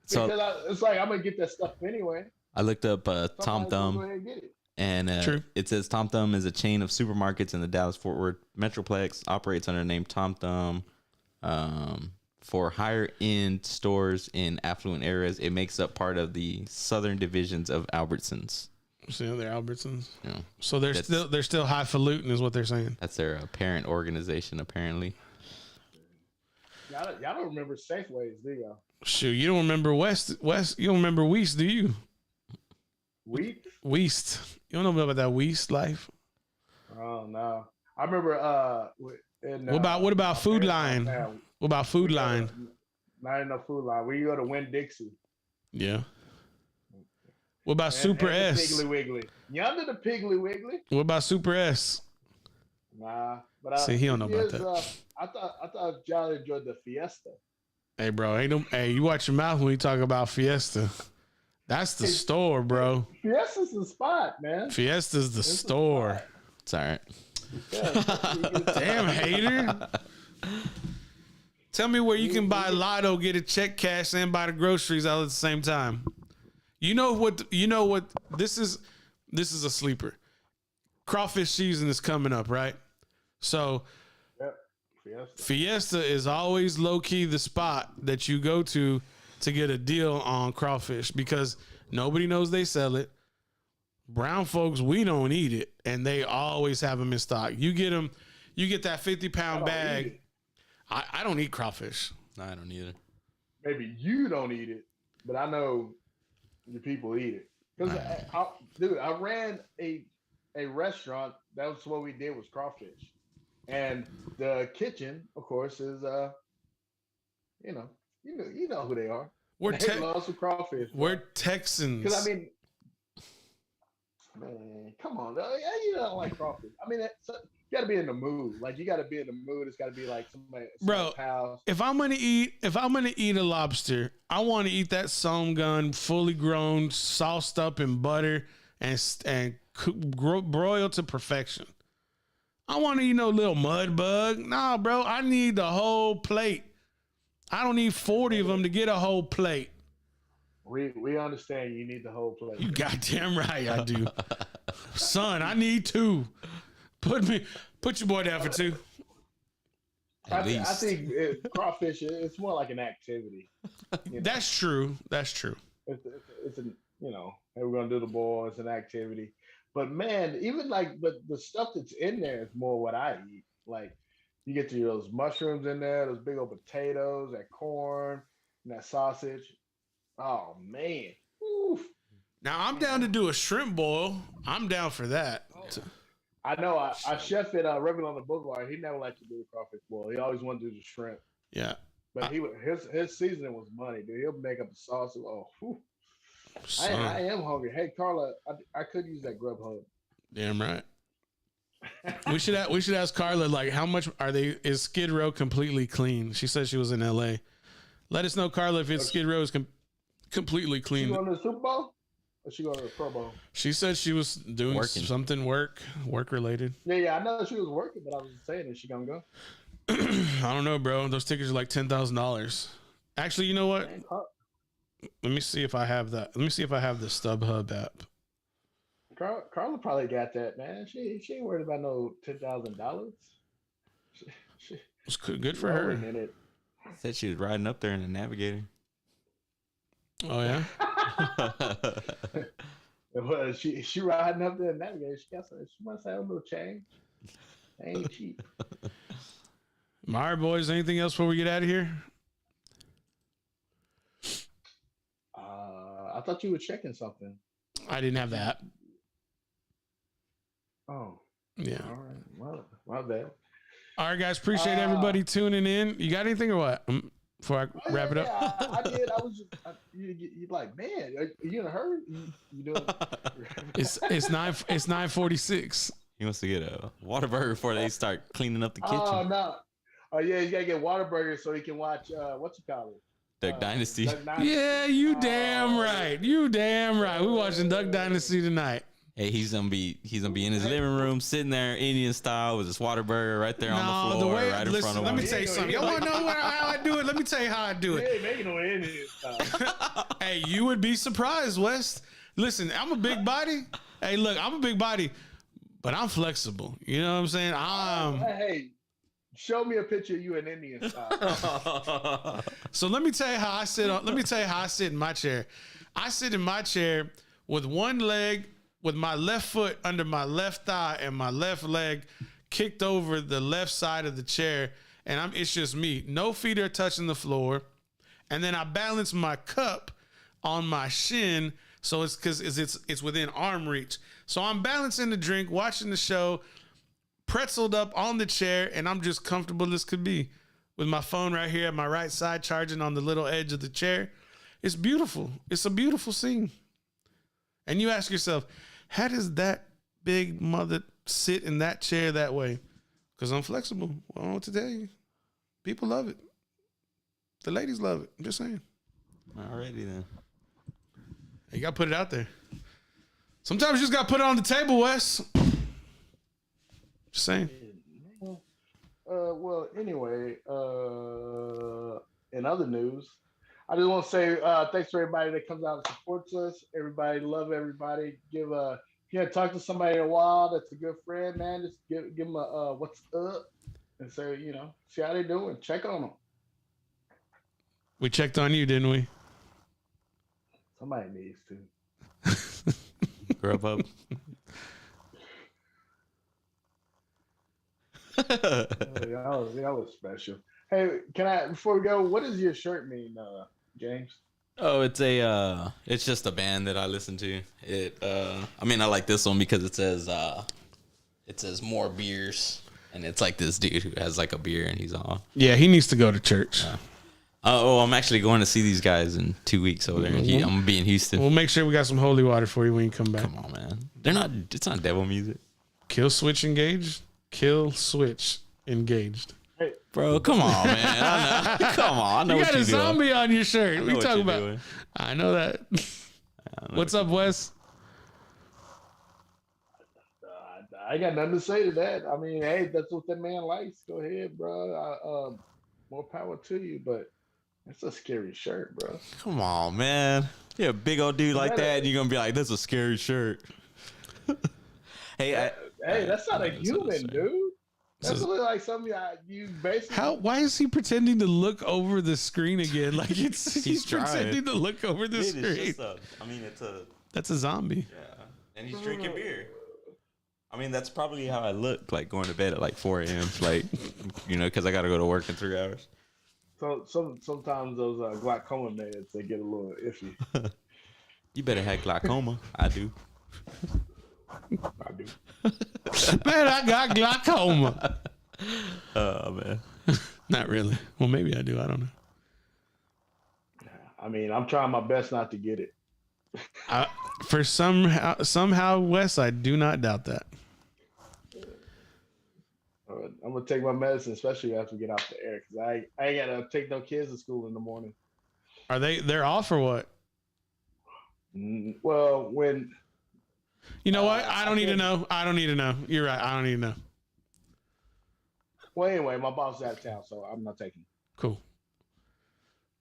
So it's like I'm gonna get that stuff anyway. I looked up Tom Thumb, and it says Tom Thumb is a chain of supermarkets in the Dallas-Fort Worth Metroplex. Operates under the name Tom Thumb for higher-end stores in affluent areas. It makes up part of the southern divisions of Albertsons. So they're Albertsons. Yeah. So they're still highfalutin, is what they're saying. That's their parent organization, apparently. Y'all don't remember Safeways, do y'all? Shoot, you don't remember West. You don't remember Weast, do you? Weast. You don't know about that Weast life? Oh no, I remember. What about Food Line? What about Food Line? Not enough Food Line. We go to Winn Dixie. Yeah. What about Super S? Piggly Wiggly. You under the Piggly Wiggly? What about Super S? Nah, but see, he don't know about that. I thought y'all enjoyed the Fiesta. Hey, bro, you watch your mouth when we talk about Fiesta. That's the store, bro. Fiesta's the spot, man. Fiesta's the store. It's all right. Yeah, damn hater. Tell me where you can buy Lotto, get a check cash, and buy the groceries all at the same time. You know what? This is a sleeper. Crawfish season is coming up, right? So Fiesta is always low key the spot that you go to get a deal on crawfish because nobody knows they sell it. Brown folks, we don't eat it, and they always have them in stock. You get that 50-pound bag. I don't eat crawfish. No, I don't either. Maybe you don't eat it, but I know your people eat it. Because I ran a restaurant. That was what we did was crawfish. And the kitchen, of course, is you know who they are. They love some crawfish. We're Texans. Because I mean, man, come on, you don't like crawfish. I mean, you got to be in the mood. Like you got to be in the mood. It's got to be like somebody's house. If I'm gonna eat a lobster, I want to eat that some gun, fully grown, sauced up in butter and broiled to perfection. I want to eat no little mud bug. Nah, bro, I need the whole plate. I don't need 40 of them to get a whole plate. We understand you need the whole plate. You goddamn right I do. Son, I need 2. Put your boy down for 2. I think crawfish, it's more like an activity. That's true. It's an, hey, we're going to do the boil. It's an activity. But man, even but the stuff that's in there is more what I eat. Like you get those mushrooms in there, those big old potatoes, that corn, and that sausage. Oh man. Oof. Now I'm down to do a shrimp boil. I'm down for that. I know. I chef at Reverend on the Boulevard. He never liked to do the crawfish boil. He always wanted to do the shrimp. Yeah. But his seasoning was money, dude. He'll make up the sauce. Oh, whew. I am hungry. Hey, Carla, I could use that Grubhub. Damn right. we should ask Carla, like, how much is Skid Row completely clean? She said she was in LA. Let us know, Carla, if Skid Row is completely clean. She going to the Super Bowl? Or she going to the Pro Bowl? She said she was doing something work related. Yeah, I know she was working, but I was just saying, is she going to go? I don't know, bro. Those tickets are like $10,000. Actually, you know what? Let me see if I have that. Let me see if I have the StubHub app. Carla probably got that, man. She ain't worried about no $10,000. She, she, It's good she for her. rolling in it. Said she was riding up there in a Navigator. Oh yeah. Well, she riding up there in Navigator. She must have a little change. Ain't cheap. All right, boys. Anything else before we get out of here? I thought you were checking something. I didn't have that. Oh, Yeah. all right. Well, my bad. All right, guys. Appreciate everybody tuning in. You got anything or what? Before I wrap it up. Yeah, I did. I was just you like, man, are you in a hurry? You doing? It's 9:46. He wants to get a Whataburger before they start cleaning up the kitchen. Oh no. Oh yeah, you gotta get Whataburger so he can watch what you call it. Duck Dynasty. Duck Dynasty. Yeah, you damn right. You damn right. We watching Duck Dynasty tonight. Hey, he's gonna be in his living room, sitting there Indian style with his Whataburger right there on the floor, right in front of him. Let me tell you something. Y'all want to know how I do it? Let me tell you how I do He it. ain't making no Indian stuff. Hey, you would be surprised, Wes. Listen, I'm a big body. Hey, look, I'm a big body, but I'm flexible. You know what I'm saying? Hey, show me a picture of you in Indian style. So let me tell you how I sit. Let me tell you how I sit in my chair. I sit in my chair with one leg, with my left foot under my left thigh, and my left leg kicked over the left side of the chair, and it's just me. No feet are touching the floor, and then I balance my cup on my shin, so it's because it's within arm reach. So I'm balancing the drink, watching the show, pretzeled up on the chair, and I'm just comfortable as could be with my phone right here at my right side, charging on the little edge of the chair. It's beautiful. It's a beautiful scene. And you ask yourself, how does that big mother sit in that chair that way? Because I'm flexible. I don't know what to tell you. People love it. The ladies love it. I'm just saying. Alrighty then. You got to put it out there. Sometimes you just got to put it on the table, Wes. Just saying. Well, anyway, in other news, I just want to say thanks to everybody that comes out and supports us. Everybody, love everybody. If you talk to somebody in a while that's a good friend, man, just give them a what's up and say, see how they doing. Check on them. We checked on you, didn't we? Somebody needs to. Grub up. Y'all was special. Hey, before we go, what does your shirt mean, James? Oh, it's just a band that I listen to. I like this one because it says more beers, and it's like this dude who has like a beer and he's on. Yeah, he needs to go to church. I'm actually going to see these guys in 2 weeks over there. I'm gonna be in Houston. We'll make sure we got some holy water for you when you come back. Come on, man. It's not devil music. Kill switch engaged. Kill switch engaged. Hey, Bro, come on, man. I know. Come on. I know You what got a you're doing. zombie on your shirt. I What know you what talking you're about? doing. I know that. What's up, Wes? I ain't got nothing to say to that. I mean, hey, that's what that man likes. Go ahead, bro. More power to you, but it's a scary shirt, bro. Come on, man. You're a big old dude like that, and you're gonna be like, "That's a scary shirt." Hey, that's not a human, dude. That's So- like something you basically. Why is he pretending to look over the screen again? Like he's trying. pretending to look over the screen. it's a That's a zombie. yeah, and he's drinking beer. I mean, that's probably how I look, like going to bed at like 4 a.m. Like, because I got to go to work in 3 hours. So sometimes those glaucoma meds they get a little iffy. You better have glaucoma. I do. I do. Man, I got glaucoma. Oh man. Not really. Well, maybe I do. I don't know. I mean, I'm trying my best not to get it. For somehow, Wes, I do not doubt that. I'm gonna take my medicine, especially after we get off the air, because I ain't gotta take no kids to school in the morning. Are they're off or what? Well, when You know what? I don't need to can't- know. I don't need to know. You're right. I don't need to know. well, anyway, my boss is out of town, so I'm not taking. Cool.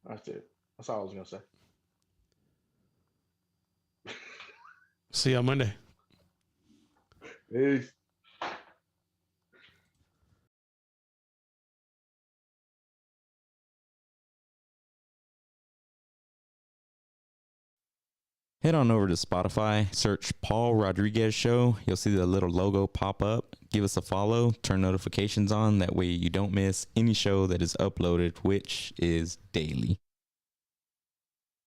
That's it. That's all I was gonna say. See you on Monday. Peace. Head on over to Spotify, search Paul Rodriguez Show. You'll see the little logo pop up. Give us a follow, turn notifications on. That way you don't miss any show that is uploaded, which is daily.